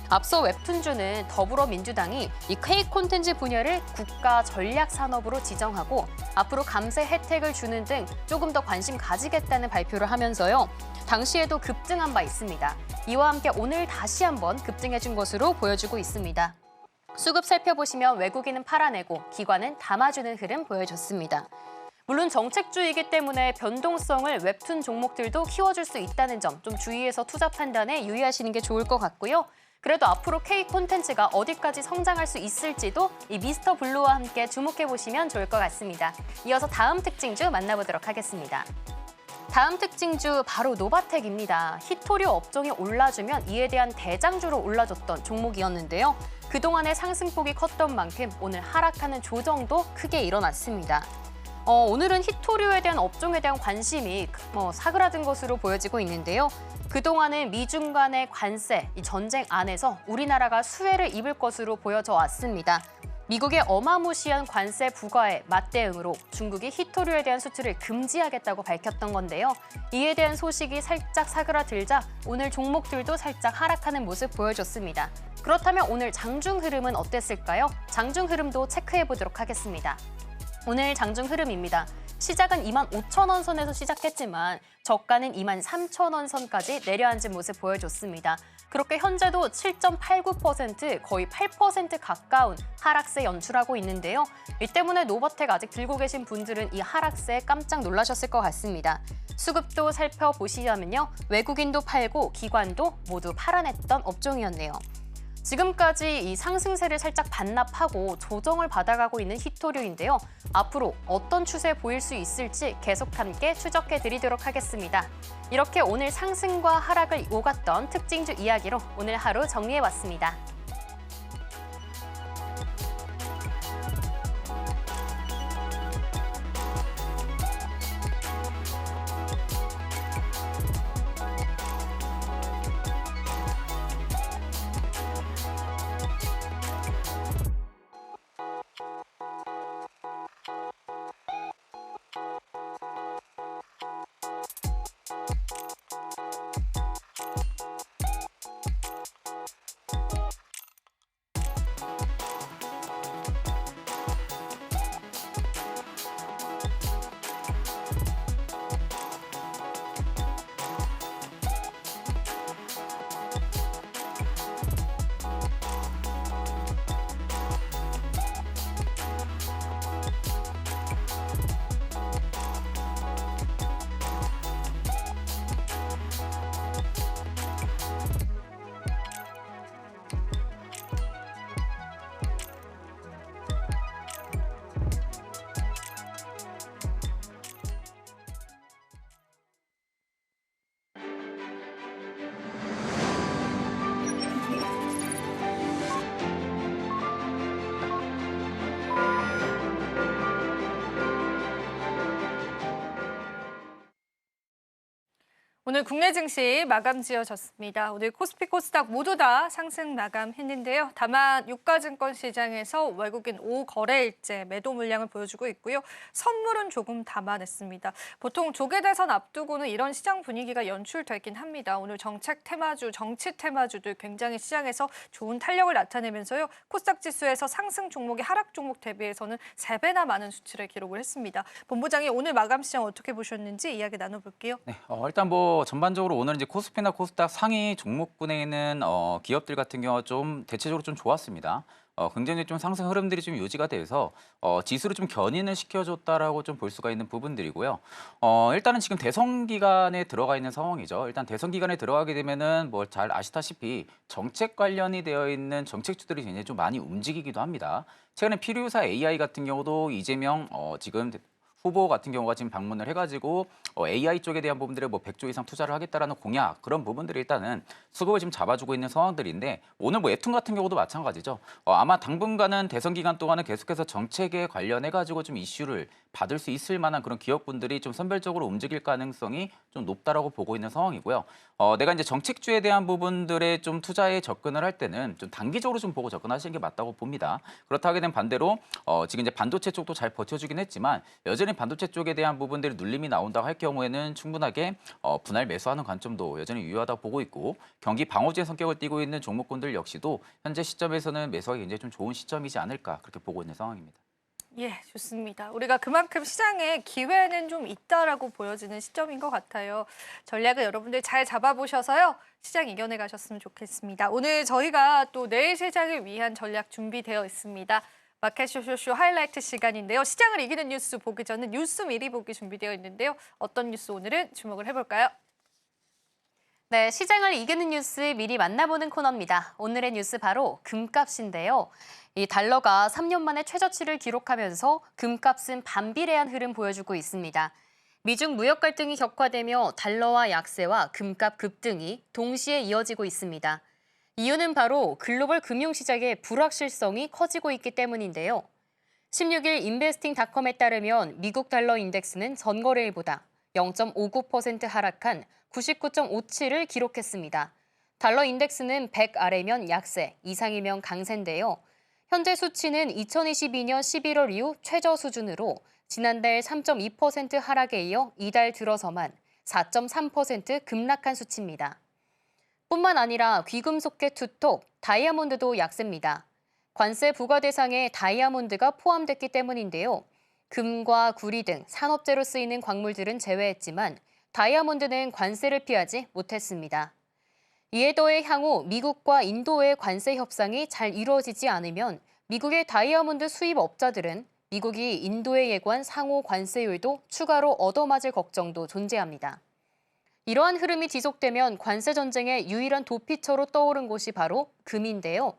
Speaker 3: 앞서 웹툰주는 더불어민주당이 이 K 콘텐츠 분야를 국가 전략 산업으로 지정하고 앞으로 감세 혜택을 주는 등 조금 더 관심 가지겠다는 발표를 하면서요. 당시에도 급등한 바 있습니다. 이와 함께 오늘 다시 한번 급등해준 것으로 보여주고 있습니다. 수급 살펴보시면 외국인은 팔아내고 기관은 담아주는 흐름 보여줬습니다. 물론 정책주이기 때문에 변동성을 웹툰 종목들도 키워줄 수 있다는 점 좀 주의해서 투자 판단에 유의하시는 게 좋을 것 같고요. 그래도 앞으로 K 콘텐츠가 어디까지 성장할 수 있을지도 이 미스터 블루와 함께 주목해보시면 좋을 것 같습니다. 이어서 다음 특징주 만나보도록 하겠습니다. 다음 특징주 바로 노바텍입니다. 히토류 업종이 올라주면 이에 대한 대장주로 올라줬던 종목이었는데요. 그동안의 상승폭이 컸던 만큼 오늘 하락하는 조정도 크게 일어났습니다. 오늘은 히토류에 대한 업종에 대한 관심이 사그라든 것으로 보여지고 있는데요. 그동안은 미중 간의 관세, 이 전쟁 안에서 우리나라가 수혜를 입을 것으로 보여져 왔습니다. 미국의 어마무시한 관세 부과에 맞대응으로 중국이 히토류에 대한 수출을 금지하겠다고 밝혔던 건데요. 이에 대한 소식이 살짝 사그라들자 오늘 종목들도 살짝 하락하는 모습 보여줬습니다. 그렇다면 오늘 장중 흐름은 어땠을까요? 장중 흐름도 체크해 보도록 하겠습니다. 오늘 장중 흐름입니다. 시작은 25,000원 선에서 시작했지만 저가는 23,000원 선까지 내려앉은 모습 보여줬습니다. 그렇게 현재도 7.89% 거의 8% 가까운 하락세 연출하고 있는데요. 이 때문에 노바텍 아직 들고 계신 분들은 이 하락세에 깜짝 놀라셨을 것 같습니다. 수급도 살펴보시자면요. 외국인도 팔고 기관도 모두 팔아냈던 업종이었네요. 지금까지 이 상승세를 살짝 반납하고 조정을 받아가고 있는 히토류인데요. 앞으로 어떤 추세 보일 수 있을지 계속 함께 추적해 드리도록 하겠습니다. 이렇게 오늘 상승과 하락을 오갔던 특징주 이야기로 오늘 하루 정리해봤습니다.
Speaker 1: 오늘 국내 증시 마감 지어졌습니다. 오늘 코스피, 코스닥 모두 다 상승 마감했는데요. 다만 유가증권 시장에서 외국인 5거래일째 매도 물량을 보여주고 있고요. 선물은 조금 담아냈습니다. 보통 조계 대선 앞두고는 이런 시장 분위기가 연출되긴 합니다. 오늘 정책 테마주, 정치 테마주들 굉장히 시장에서 좋은 탄력을 나타내면서요. 코스닥 지수에서 상승 종목이 하락 종목 대비해서는 3배나 많은 수치를 기록을 했습니다. 본부장이 오늘 마감 시장 어떻게 보셨는지 이야기 나눠볼게요.
Speaker 2: 네, 일단 전반적으로 오늘 이제 코스피나 코스닥 상위 종목군에 있는 기업들 같은 경우 좀 대체적으로 좀 좋았습니다. 굉장히 좀 상승 흐름들이 좀 유지가 돼서 지수를 좀 견인을 시켜줬다라고 좀 볼 수가 있는 부분들이고요. 일단은 지금 대선 기간에 들어가 있는 상황이죠. 일단 대선 기간에 들어가게 되면은 뭐 잘 아시다시피 정책 관련이 되어 있는 정책주들이 굉장히 좀 많이 움직이기도 합니다. 최근에 피류사 AI 같은 경우도 이재명 지금 후보 같은 경우가 지금 방문을 해가지고 AI 쪽에 대한 부분들에 뭐 100조 이상 투자를 하겠다라는 공약 그런 부분들이 일단은 수급을 지금 잡아주고 있는 상황들인데 오늘 뭐 앱툰 같은 경우도 마찬가지죠. 아마 당분간은 대선 기간 동안은 계속해서 정책에 관련해가지고 좀 이슈를 받을 수 있을 만한 그런 기업분들이 좀 선별적으로 움직일 가능성이 좀 높다라고 보고 있는 상황이고요. 내가 이제 정책주에 대한 부분들에 좀 투자에 접근을 할 때는 좀 단기적으로 좀 보고 접근하시는 게 맞다고 봅니다. 그렇다 하게 되면 반대로 지금 이제 반도체 쪽도 잘 버텨주긴 했지만 여전히 반도체 쪽에 대한 부분들이 눌림이 나온다고 할 경우에는 충분하게 분할 매수하는 관점도 여전히 유효하다고 보고 있고 경기 방어주의 성격을 띠고 있는 종목군들 역시도 현재 시점에서는 매수하기 굉장히 좀 좋은 시점이지 않을까 그렇게 보고 있는 상황입니다.
Speaker 1: 예, 좋습니다. 우리가 그만큼 시장에 기회는 좀 있다라고 보여지는 시점인 것 같아요. 전략을 여러분들 잘 잡아보셔서요. 시장 이겨내 가셨으면 좋겠습니다. 오늘 저희가 또 내일 시장을 위한 전략 준비되어 있습니다. 마켓 쇼쇼쇼 하이라이트 시간인데요. 시장을 이기는 뉴스 보기 전에 뉴스 미리 보기 준비되어 있는데요. 어떤 뉴스 오늘은 주목을 해볼까요?
Speaker 3: 네, 시장을 이기는 뉴스 미리 만나보는 코너입니다. 오늘의 뉴스 바로 금값인데요. 이 달러가 3년 만에 최저치를 기록하면서 금값은 반비례한 흐름 보여주고 있습니다. 미중 무역 갈등이 격화되며 달러와 약세와 금값 급등이 동시에 이어지고 있습니다. 이유는 바로 글로벌 금융시장의 불확실성이 커지고 있기 때문인데요. 16일 인베스팅닷컴에 따르면 미국 달러 인덱스는 전거래일보다 0.59% 하락한 99.57을 기록했습니다. 달러 인덱스는 100 아래면 약세, 이상이면 강세인데요. 현재 수치는 2022년 11월 이후 최저 수준으로 지난달 3.2% 하락에 이어 이달 들어서만 4.3% 급락한 수치입니다. 뿐만 아니라 귀금속계 투톱, 다이아몬드도 약세입니다. 관세 부과 대상에 다이아몬드가 포함됐기 때문인데요. 금과 구리 등 산업재로 쓰이는 광물들은 제외했지만 다이아몬드는 관세를 피하지 못했습니다. 이에 더해 향후 미국과 인도의 관세 협상이 잘 이루어지지 않으면 미국의 다이아몬드 수입업자들은 미국이 인도에 예고한 상호 관세율도 추가로 얻어맞을 걱정도 존재합니다. 이러한 흐름이 지속되면 관세 전쟁의 유일한 도피처로 떠오른 곳이 바로 금인데요.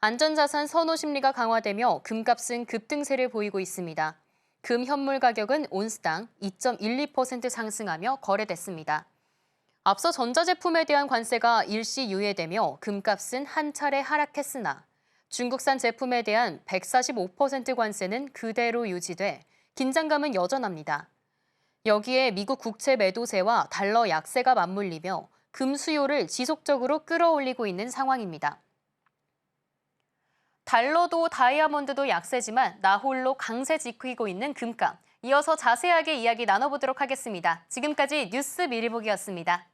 Speaker 3: 안전자산 선호 심리가 강화되며 금값은 급등세를 보이고 있습니다. 금 현물 가격은 온스당 2.12% 상승하며 거래됐습니다. 앞서 전자제품에 대한 관세가 일시 유예되며 금값은 한 차례 하락했으나 중국산 제품에 대한 145% 관세는 그대로 유지돼 긴장감은 여전합니다. 여기에 미국 국채 매도세와 달러 약세가 맞물리며 금 수요를 지속적으로 끌어올리고 있는 상황입니다. 달러도 다이아몬드도 약세지만 나홀로 강세 지키고 있는 금값. 이어서 자세하게 이야기 나눠보도록 하겠습니다. 지금까지 뉴스 미리 보기였습니다.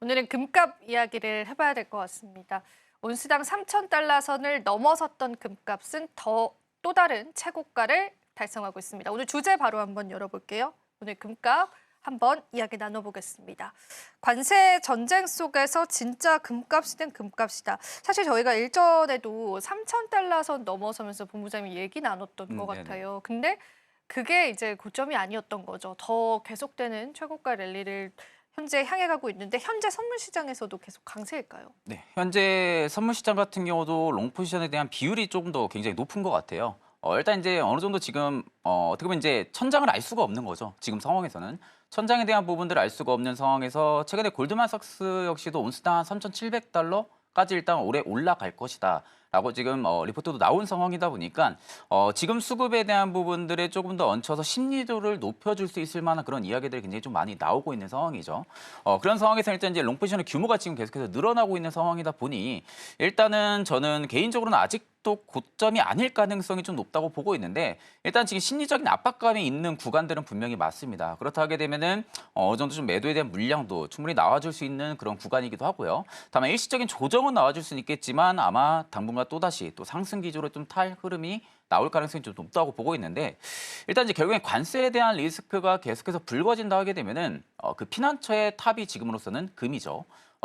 Speaker 1: 오늘은 금값 이야기를 해봐야 될 것 같습니다. 온스당 3,000달러 선을 넘어섰던 금값은 또 다른 최고가를 달성하고 있습니다. 오늘 주제 바로 한번 열어볼게요. 오늘 금값 한번 이야기 나눠보겠습니다. 관세 전쟁 속에서 진짜 금값이 된 금값이다. 사실 저희가 일전에도 3,000달러 선 넘어서면서 본부장님이 얘기 나눴던 것
Speaker 2: 네네.
Speaker 1: 같아요. 근데 그게 이제 고점이 아니었던 거죠. 더 계속되는 최고가 랠리를 현재 향해 가고 있는데 현재 선물 시장에서도 계속 강세일까요?
Speaker 2: 네, 현재 선물 시장 같은 경우도 롱 포지션에 대한 비율이 조금 더 굉장히 높은 것 같아요. 일단 이제 어느 정도 지금 어떻게 보면 이제 천장을 알 수가 없는 거죠. 지금 상황에서는 천장에 대한 부분들을 알 수가 없는 상황에서 최근에 골드만삭스 역시도 온스당 3,700달러까지 일단 올해 올라갈 것이다. 라고 지금 리포트도 나온 상황이다 보니까 지금 수급에 대한 부분들에 조금 더 얹혀서 심리도를 높여줄 수 있을 만한 그런 이야기들이 굉장히 좀 많이 나오고 있는 상황이죠. 그런 상황에서 일단 이제 롱포지션의 규모가 지금 계속해서 늘어나고 있는 상황이다 보니 일단은 저는 개인적으로는 아직도 고점이 아닐 가능성이 좀 높다고 보고 있는데 일단 지금 심리적인 압박감이 있는 구간들은 분명히 맞습니다. 그렇다 하게 되면은 어느 정도 좀 매도에 대한 물량도 충분히 나와줄 수 있는 그런 구간이기도 하고요. 다만 일시적인 조정은 나와줄 수는 있겠지만 아마 당분간 또다시 또 상승 기조로 좀 탈 흐름이 나올 가능성이 좀 높다고 보고 있는데 일단 이제 결국엔 관세에 대한 리스크가 계속해서 불거진다 하게 되면은 그 피난처의 탑이 지금으로서는 금이죠.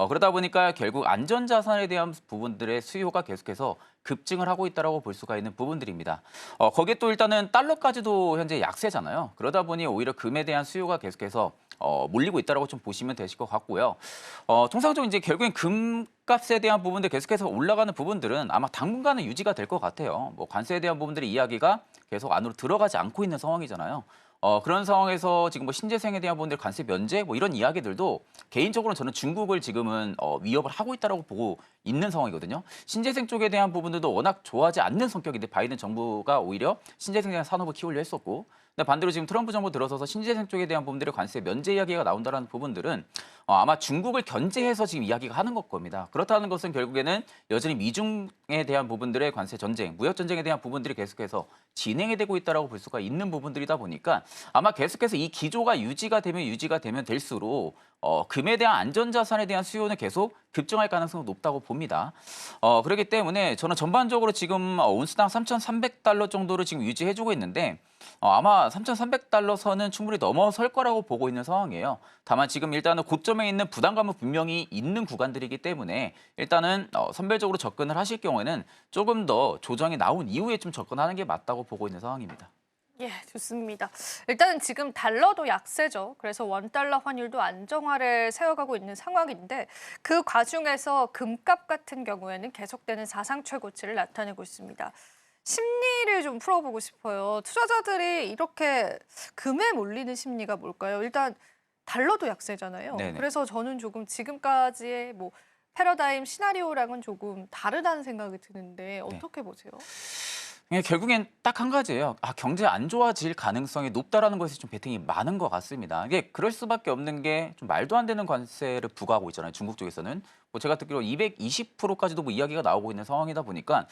Speaker 2: 그러다 보니까 결국 안전자산에 대한 부분들의 수요가 계속해서 급증을 하고 있다고 볼 수가 있는 부분들입니다. 거기에 또 일단은 달러까지도 현재 약세잖아요. 그러다 보니 오히려 금에 대한 수요가 계속해서 몰리고 있다고 좀 보시면 되실 것 같고요. 통상적으로 이제 결국엔 금값에 대한 부분들 계속해서 올라가는 부분들은 아마 당분간은 유지가 될 것 같아요. 뭐 관세에 대한 부분들의 이야기가 계속 안으로 들어가지 않고 있는 상황이잖아요. 그런 상황에서 지금 뭐 신재생에 대한 부분들 관세 면제 뭐 이런 이야기들도 개인적으로 저는 중국을 지금은 위협을 하고 있다고 보고 있는 상황이거든요. 신재생 쪽에 대한 부분들도 워낙 좋아하지 않는 성격인데 바이든 정부가 오히려 신재생에 대한 산업을 키우려 했었고 근데 반대로 지금 트럼프 정부 들어서서 신재생 쪽에 대한 부분들의 관세 면제 이야기가 나온다는 부분들은 아마 중국을 견제해서 지금 이야기가 하는 것 겁니다. 그렇다는 것은 결국에는 여전히 미중에 대한 부분들의 관세 전쟁, 무역 전쟁에 대한 부분들이 계속해서 진행이 되고 있다고 볼 수가 있는 부분들이다 보니까 아마 계속해서 이 기조가 유지가 되면 될수록 금에 대한 안전자산에 대한 수요는 계속 급증할 가능성이 높다고 봅니다. 그렇기 때문에 저는 전반적으로 지금 온스당 3,300달러 정도를 지금 유지해주고 있는데 아마 3,300달러 선은 충분히 넘어설 거라고 보고 있는 상황이에요. 다만 지금 일단은 고점에 있는 부담감은 분명히 있는 구간들이기 때문에 일단은 선별적으로 접근을 하실 경우에는 조금 더 조정이 나온 이후에 좀 접근하는 게 맞다고 보고 있는 상황입니다.
Speaker 1: 예, 좋습니다. 일단은 지금 달러도 약세죠. 그래서 원달러 환율도 안정화를 세워가고 있는 상황인데 그 과중에서 금값 같은 경우에는 계속되는 사상 최고치를 나타내고 있습니다. 심리를 좀 풀어보고 싶어요. 투자자들이 이렇게 금에 몰리는 심리가 뭘까요? 일단 달러도 약세잖아요.
Speaker 2: 네네.
Speaker 1: 그래서 저는 조금 지금까지의 뭐 패러다임 시나리오랑은 조금 다르다는 생각이 드는데 어떻게 보세요?
Speaker 2: 결국엔 딱 한 가지예요. 경제 안 좋아질 가능성이 높다라는 것이 좀 베팅이 많은 것 같습니다. 이게 그럴 수밖에 없는 게 좀 말도 안 되는 관세를 부과하고 있잖아요. 중국 쪽에서는. 뭐 제가 듣기로 220%까지도 뭐 이야기가 나오고 있는 상황이다 보니까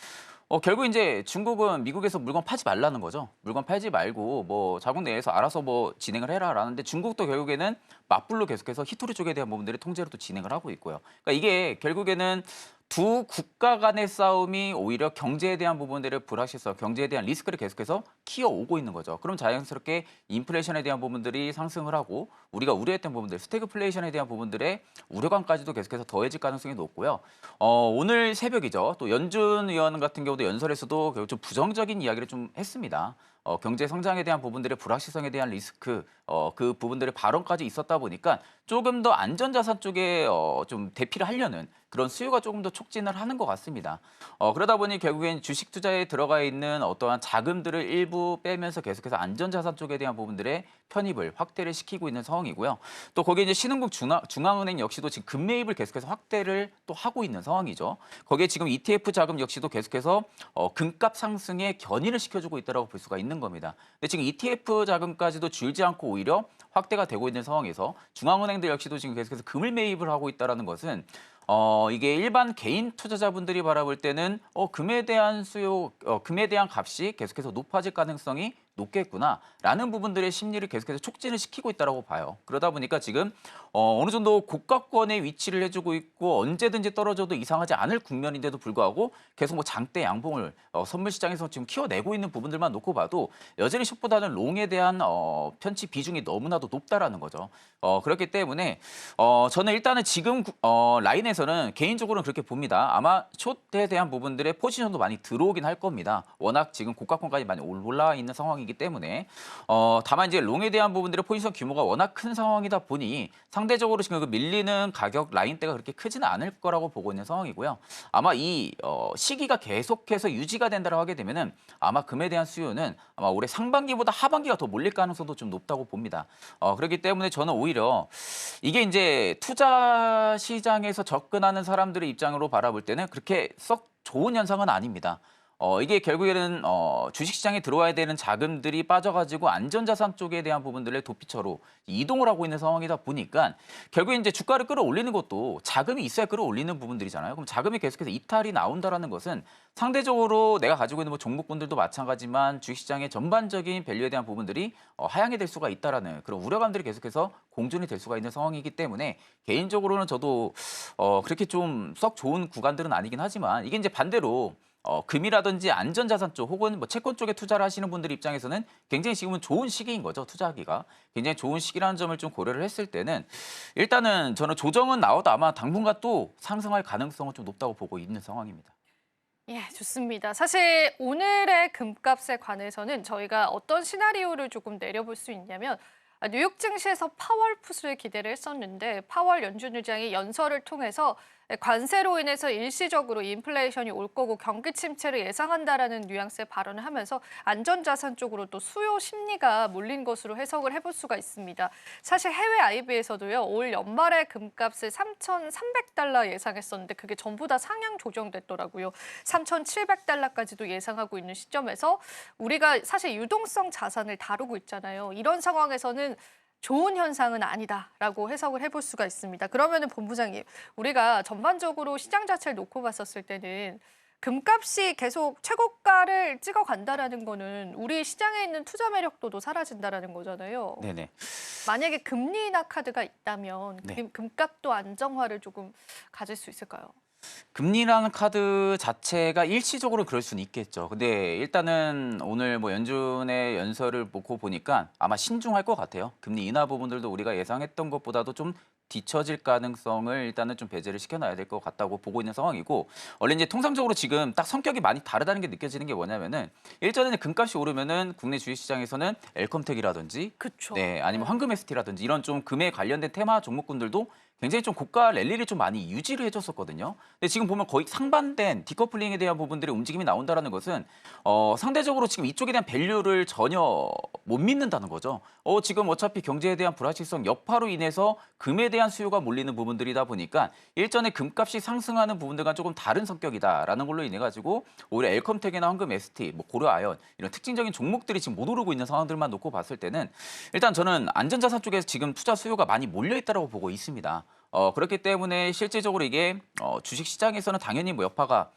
Speaker 2: 결국 이제 중국은 미국에서 물건 팔지 말라는 거죠. 물건 팔지 말고 뭐 자국 내에서 알아서 뭐 진행을 해라라는데 중국도 결국에는 맞불로 계속해서 히토리 쪽에 대한 부분들이 통제로 또 진행을 하고 있고요. 그러니까 이게 결국에는 두 국가 간의 싸움이 오히려 경제에 대한 부분들의 불확실성, 경제에 대한 리스크를 계속해서 키워오고 있는 거죠. 그럼 자연스럽게 인플레이션에 대한 부분들이 상승을 하고 우리가 우려했던 부분들, 스태그플레이션에 대한 부분들의 우려감까지도 계속해서 더해질 가능성이 높고요. 오늘 새벽이죠. 또 연준 의원 같은 경우도 연설에서도 결국 좀 부정적인 이야기를 좀 했습니다. 경제 성장에 대한 부분들의 불확실성에 대한 리스크, 그 부분들의 발언까지 있었다 보니까 조금 더 안전자산 쪽에 좀 대피를 하려는 그런 수요가 조금 더 촉진을 하는 것 같습니다. 그러다 보니 결국엔 주식 투자에 들어가 있는 어떠한 자금들을 일부 빼면서 계속해서 안전자산 쪽에 대한 부분들의 편입을 확대를 시키고 있는 상황이고요. 또 거기에 이제 신흥국 중앙은행 역시도 지금 금매입을 계속해서 확대를 또 하고 있는 상황이죠. 거기에 지금 ETF 자금 역시도 계속해서 금값 상승에 견인을 시켜주고 있다고 볼 수가 있는 겁니다. 근데 지금 ETF 자금까지도 줄지 않고 오히려 확대가 되고 있는 상황에서 중앙은행들 역시도 지금 계속해서 금을 매입을 하고 있다는 것은 이게 일반 개인 투자자분들이 바라볼 때는 금에 대한 수요, 금에 대한 값이 계속해서 높아질 가능성이 높겠구나라는 부분들의 심리를 계속해서 촉진을 시키고 있다고 봐요. 그러다 보니까 지금 어느 정도 고가권에 위치를 해주고 있고 언제든지 떨어져도 이상하지 않을 국면인데도 불구하고 계속 뭐 장대 양봉을 선물 시장에서 지금 키워내고 있는 부분들만 놓고 봐도 여전히 숏보다는 롱에 대한 편취 비중이 너무나도 높다라는 거죠. 그렇기 때문에 저는 일단은 지금 라인에서는 개인적으로는 그렇게 봅니다. 아마 숏에 대한 부분들의 포지션도 많이 들어오긴 할 겁니다. 워낙 지금 고가권까지 많이 올라와 있는 상황이기 때문에 다만 이제 롱에 대한 부분들의 포지션 규모가 워낙 큰 상황이다 보니 상대적으로 지금 그 밀리는 가격 라인대가 그렇게 크지는 않을 거라고 보고 있는 상황이고요. 아마 이 시기가 계속해서 유지가 된다고 하게 되면은 아마 금에 대한 수요는 아마 올해 상반기보다 하반기가 더 몰릴 가능성도 좀 높다고 봅니다. 그렇기 때문에 저는 오히려 이게 이제 투자 시장에서 접근하는 사람들의 입장으로 바라볼 때는 그렇게 썩 좋은 현상은 아닙니다. 이게 결국에는 주식시장에 들어와야 되는 자금들이 빠져가지고 안전자산 쪽에 대한 부분들의 도피처로 이동을 하고 있는 상황이다 보니까 결국에 이제 주가를 끌어올리는 것도 자금이 있어야 끌어올리는 부분들이잖아요. 그럼 자금이 계속해서 이탈이 나온다라는 것은 상대적으로 내가 가지고 있는 뭐 종목군들도 마찬가지지만 주식시장의 전반적인 밸류에 대한 부분들이 하향이 될 수가 있다라는 그런 우려감들이 계속해서 공존이 될 수가 있는 상황이기 때문에 개인적으로는 저도 그렇게 좀 썩 좋은 구간들은 아니긴 하지만 이게 이제 반대로 금이라든지 안전자산 쪽 혹은 뭐 채권 쪽에 투자를 하시는 분들 입장에서는 굉장히 지금은 좋은 시기인 거죠. 투자하기가. 굉장히 좋은 시기라는 점을 좀 고려를 했을 때는 일단은 저는 조정은 나와도 아마 당분간 또 상승할 가능성은 좀 높다고 보고 있는 상황입니다.
Speaker 1: 예, 좋습니다. 사실 오늘의 금값에 관해서는 저희가 어떤 시나리오를 조금 내려볼 수 있냐면 뉴욕 증시에서 파월 풋을 기대를 했었는데 파월 연준 의장이 연설을 통해서 관세로 인해서 일시적으로 인플레이션이 올 거고 경기 침체를 예상한다라는 뉘앙스의 발언을 하면서 안전자산 쪽으로 또 수요 심리가 몰린 것으로 해석을 해볼 수가 있습니다. 사실 해외 IB에서도요. 올 연말에 금값을 3,300달러 예상했었는데 그게 전부 다 상향 조정됐더라고요. 3,700달러까지도 예상하고 있는 시점에서 우리가 사실 유동성 자산을 다루고 있잖아요. 이런 상황에서는 좋은 현상은 아니다라고 해석을 해볼 수가 있습니다. 그러면은 본부장님, 우리가 전반적으로 시장 자체를 놓고 봤었을 때는 금값이 계속 최고가를 찍어간다라는 거는 우리 시장에 있는 투자 매력도도 사라진다라는 거잖아요.
Speaker 2: 네네.
Speaker 1: 만약에 금리 인하 카드가 있다면
Speaker 2: 네.
Speaker 1: 금값도 안정화를 조금 가질 수 있을까요?
Speaker 2: 금리라는 카드 자체가 일시적으로 그럴 수는 있겠죠. 근데 일단은 오늘 뭐 연준의 연설을 보고 보니까 아마 신중할 것 같아요. 금리 인하 부분들도 우리가 예상했던 것보다도 좀 뒤처질 가능성을 일단은 좀 배제를 시켜놔야 될 것 같다고 보고 있는 상황이고 원래 이제 통상적으로 지금 딱 성격이 많이 다르다는 게 느껴지는 게 뭐냐면은 일전에는 금값이 오르면은 국내 주식시장에서는 엘컴텍이라든지
Speaker 1: 그렇죠.
Speaker 2: 네 아니면 황금 ST라든지 이런 좀 금에 관련된 테마 종목군들도 굉장히 좀 고가 랠리를 좀 많이 유지를 해줬었거든요. 근데 지금 보면 거의 상반된 디커플링에 대한 부분들의 움직임이 나온다는 것은 상대적으로 지금 이쪽에 대한 밸류를 전혀 못 믿는다는 거죠. 지금 어차피 경제에 대한 불확실성 여파로 인해서 금에 대한 수요가 몰리는 부분들이다 보니까 일전에 금값이 상승하는 부분들과 조금 다른 성격이다라는 걸로 인해 가지고 오히려 엘컴텍이나 황금 ST, 뭐 고려아연 이런 특징적인 종목들이 지금 못 오르고 있는 상황들만 놓고 봤을 때는 일단 저는 안전자산 쪽에서 지금 투자 수요가 많이 몰려 있다고 보고 있습니다. 그렇기 때문에 실질적으로 이게 주식 시장에서는 당연히 뭐 여파가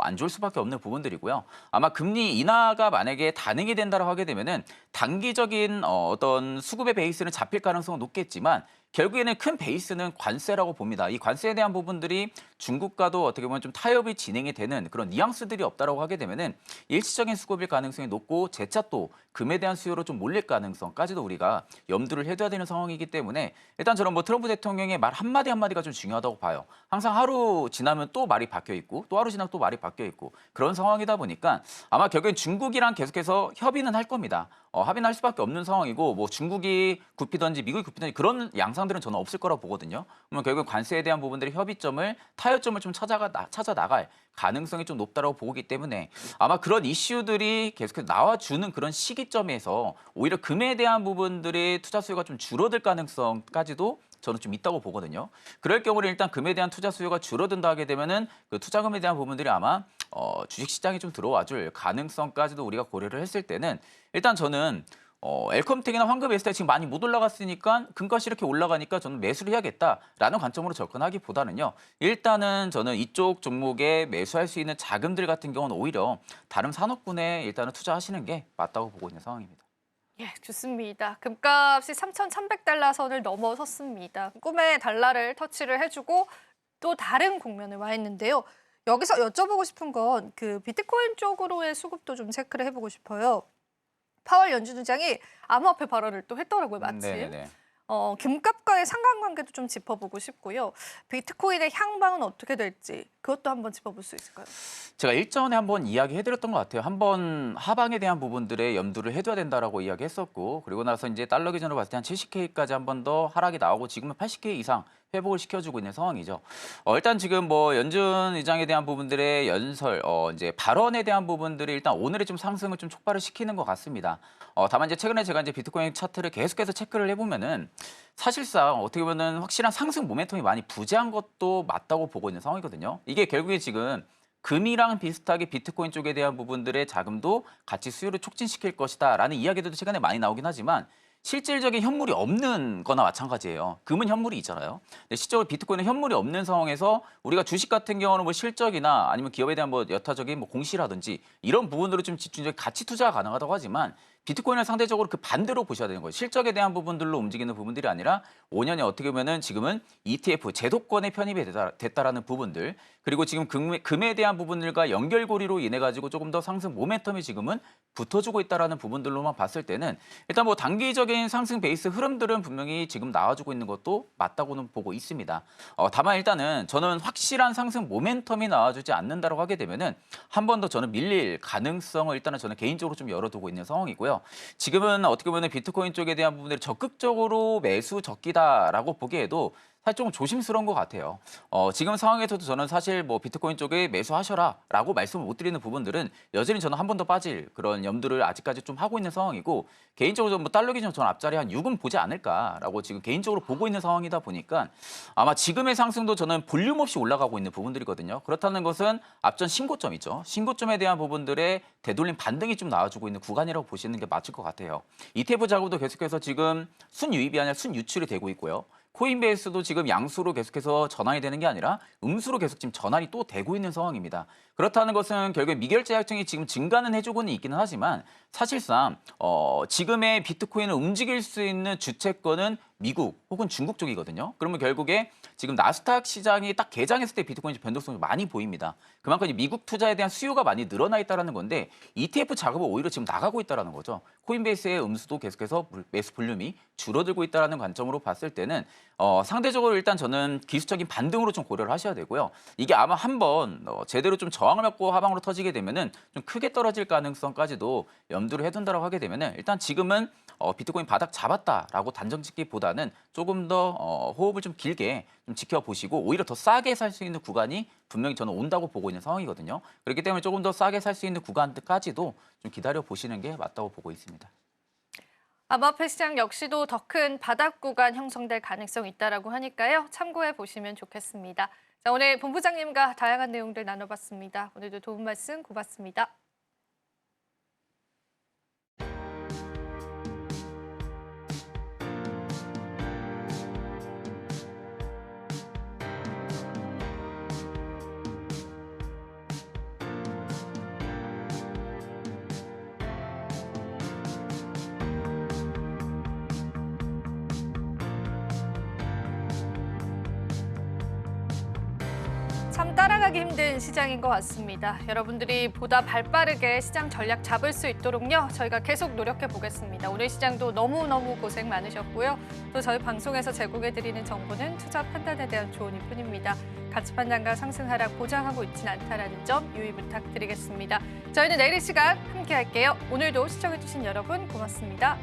Speaker 2: 안 좋을 수밖에 없는 부분들이고요. 아마 금리 인하가 만약에 단행이 된다고 하게 되면은 단기적인 어떤 수급의 베이스는 잡힐 가능성은 높겠지만 결국에는 큰 베이스는 관세라고 봅니다. 이 관세에 대한 부분들이 중국과도 어떻게 보면 좀 타협이 진행이 되는 그런 뉘앙스들이 없다라고 하게 되면은 일시적인 수급일 가능성이 높고 재차 또 금에 대한 수요로 좀 몰릴 가능성까지도 우리가 염두를 해둬야 되는 상황이기 때문에 일단 저는 뭐 트럼프 대통령의 말 한마디 한마디가 좀 중요하다고 봐요. 항상 하루 지나면 또 말이 바뀌어 있고 또 하루 지나면 또 말이 바뀌어 있고 그런 상황이다 보니까 아마 결국엔 중국이랑 계속해서 협의는 할 겁니다. 합의는 할 수밖에 없는 상황이고 뭐 중국이 굽히든지 미국이 굽히든지 그런 양상들은 저는 없을 거라고 보거든요. 그러면 결국 관세에 대한 부분들의 협의점을 타협점을 좀 찾아 나갈 가능성이 좀 높다라고 보기 때문에 아마 그런 이슈들이 계속해서 나와주는 그런 시기점에서 오히려 금에 대한 부분들의 투자 수요가 좀 줄어들 가능성까지도 저는 좀 있다고 보거든요. 그럴 경우에 일단 금에 대한 투자 수요가 줄어든다 하게 되면은 그 투자금에 대한 부분들이 아마 주식 시장에 좀 들어와줄 가능성까지도 우리가 고려를 했을 때는 일단 저는 엘컴텍이나 황금 에스테 지금 많이 못 올라갔으니까 금값이 이렇게 올라가니까 저는 매수를 해야겠다라는 관점으로 접근하기보다는요. 일단은 저는 이쪽 종목에 매수할 수 있는 자금들 같은 경우는 오히려 다른 산업군에 일단은 투자하시는 게 맞다고 보고 있는 상황입니다.
Speaker 1: 예, 좋습니다. 금값이 3,300달러 선을 넘어섰습니다. 꿈의 달러를 터치를 해주고 또 다른 국면에 와 있는데요. 여기서 여쭤보고 싶은 건 그 비트코인 쪽으로의 수급도 좀 체크를 해보고 싶어요. 파월 연준의장이 암호화폐 발언을 또 했더라고요, 마침.
Speaker 2: 네네네.
Speaker 1: 금값과의 상관관계도 좀 짚어보고 싶고요. 비트코인의 향방은 어떻게 될지 그것도 한번 짚어볼 수 있을까요?
Speaker 2: 제가 일전에 한번 이야기해드렸던 것 같아요. 한번 하방에 대한 부분들에 염두를 해둬야 된다라고 이야기했었고 그리고 나서 이제 달러 기준으로 봤을 때 한 70K까지 한 번 더 하락이 나오고 지금은 80K 이상 회복을 시켜주고 있는 상황이죠. 일단 지금 뭐 연준 의장에 대한 부분들의 이제 발언에 대한 부분들이 일단 오늘의 좀 상승을 좀 촉발을 시키는 것 같습니다. 다만 이제 최근에 제가 이제 비트코인 차트를 계속해서 체크를 해보면은 사실상 어떻게 보면은 확실한 상승 모멘텀이 많이 부재한 것도 맞다고 보고 있는 상황이거든요. 이게 결국에 지금 금이랑 비슷하게 비트코인 쪽에 대한 부분들의 자금도 같이 수요를 촉진시킬 것이다라는 이야기들도 최근에 많이 나오긴 하지만 실질적인 현물이 없는 거나 마찬가지예요. 금은 현물이 있잖아요. 근데 실제로 비트코인은 현물이 없는 상황에서 우리가 주식 같은 경우는 뭐 실적이나 아니면 기업에 대한 뭐 여타적인 뭐 공시라든지 이런 부분으로 좀 집중적인 가치 투자가 가능하다고 하지만 비트코인은 상대적으로 그 반대로 보셔야 되는 거예요. 실적에 대한 부분들로 움직이는 부분들이 아니라 5년에 어떻게 보면은 지금은 ETF 제도권에 편입이 됐다라는 부분들 그리고 지금 금에 대한 부분들과 연결고리로 인해 가지고 조금 더 상승 모멘텀이 지금은 붙어주고 있다라는 부분들로만 봤을 때는 일단 뭐 단기적인 상승 베이스 흐름들은 분명히 지금 나와주고 있는 것도 맞다고는 보고 있습니다. 다만 일단은 저는 확실한 상승 모멘텀이 나와주지 않는다라고 하게 되면은 한 번 더 저는 밀릴 가능성을 일단은 저는 개인적으로 좀 열어두고 있는 상황이고요. 지금은 어떻게 보면 비트코인 쪽에 대한 부분들이 적극적으로 매수 적기다라고 보기에도 사실 좀 조심스러운 것 같아요. 지금 상황에서도 저는 사실 뭐 비트코인 쪽에 매수하셔라라고 말씀을 못 드리는 부분들은 여전히 저는 한 번 더 빠질 그런 염두를 아직까지 좀 하고 있는 상황이고 개인적으로 뭐 달러 기준 저는 앞자리 한 6은 보지 않을까라고 지금 개인적으로 보고 있는 상황이다 보니까 아마 지금의 상승도 저는 볼륨 없이 올라가고 있는 부분들이거든요. 그렇다는 것은 앞전 신고점이죠. 신고점에 대한 부분들의 되돌림 반등이 좀 나와주고 있는 구간이라고 보시는 게 맞을 것 같아요. ETF 작업도 계속해서 지금 순유입이 아니라 순유출이 되고 있고요. 코인베이스도 지금 양수로 계속해서 전환이 되는 게 아니라 음수로 계속 지금 전환이 또 되고 있는 상황입니다. 그렇다는 것은 결국에 미결제 약정이 지금 증가는 해주고는 있기는 하지만 사실상 지금의 비트코인을 움직일 수 있는 주체권은 미국 혹은 중국 쪽이거든요. 그러면 결국에 지금 나스닥 시장이 딱 개장했을 때 비트코인 변동성이 많이 보입니다. 그만큼 미국 투자에 대한 수요가 많이 늘어나 있다는 건데 ETF 작업은 오히려 지금 나가고 있다는 거죠. 코인베이스의 음수도 계속해서 매수 볼륨이 줄어들고 있다는 관점으로 봤을 때는 상대적으로 일단 저는 기술적인 반등으로 좀 고려를 하셔야 되고요. 이게 아마 한번 제대로 좀 저항을 받고 하방으로 터지게 되면은 좀 크게 떨어질 가능성까지도 염두를 해둔다라고 하게 되면은 일단 지금은 비트코인 바닥 잡았다라고 단정 짓기보다는 조금 더 호흡을 좀 길게 좀 지켜보시고 오히려 더 싸게 살 수 있는 구간이 분명히 저는 온다고 보고 있는 상황이거든요. 그렇기 때문에 조금 더 싸게 살 수 있는 구간까지도 좀 기다려 보시는 게 맞다고 보고 있습니다.
Speaker 1: 암호화폐 시장 역시도 더 큰 바닥 구간 형성될 가능성이 있다라고 하니까요. 참고해 보시면 좋겠습니다. 자, 오늘 본부장님과 다양한 내용들 나눠봤습니다. 오늘도 도움 말씀 고맙습니다. 참 따라가기 힘든 시장인 것 같습니다. 여러분들이 보다 발빠르게 시장 전략 잡을 수 있도록요. 저희가 계속 노력해 보겠습니다. 오늘 시장도 너무너무 고생 많으셨고요. 또 저희 방송에서 제공해드리는 정보는 투자 판단에 대한 조언일 뿐입니다. 가치 판단과 상승 하락 보장하고 있지는 않다라는 점 유의 부탁드리겠습니다. 저희는 내일 이 시간 함께 할게요. 오늘도 시청해주신 여러분 고맙습니다.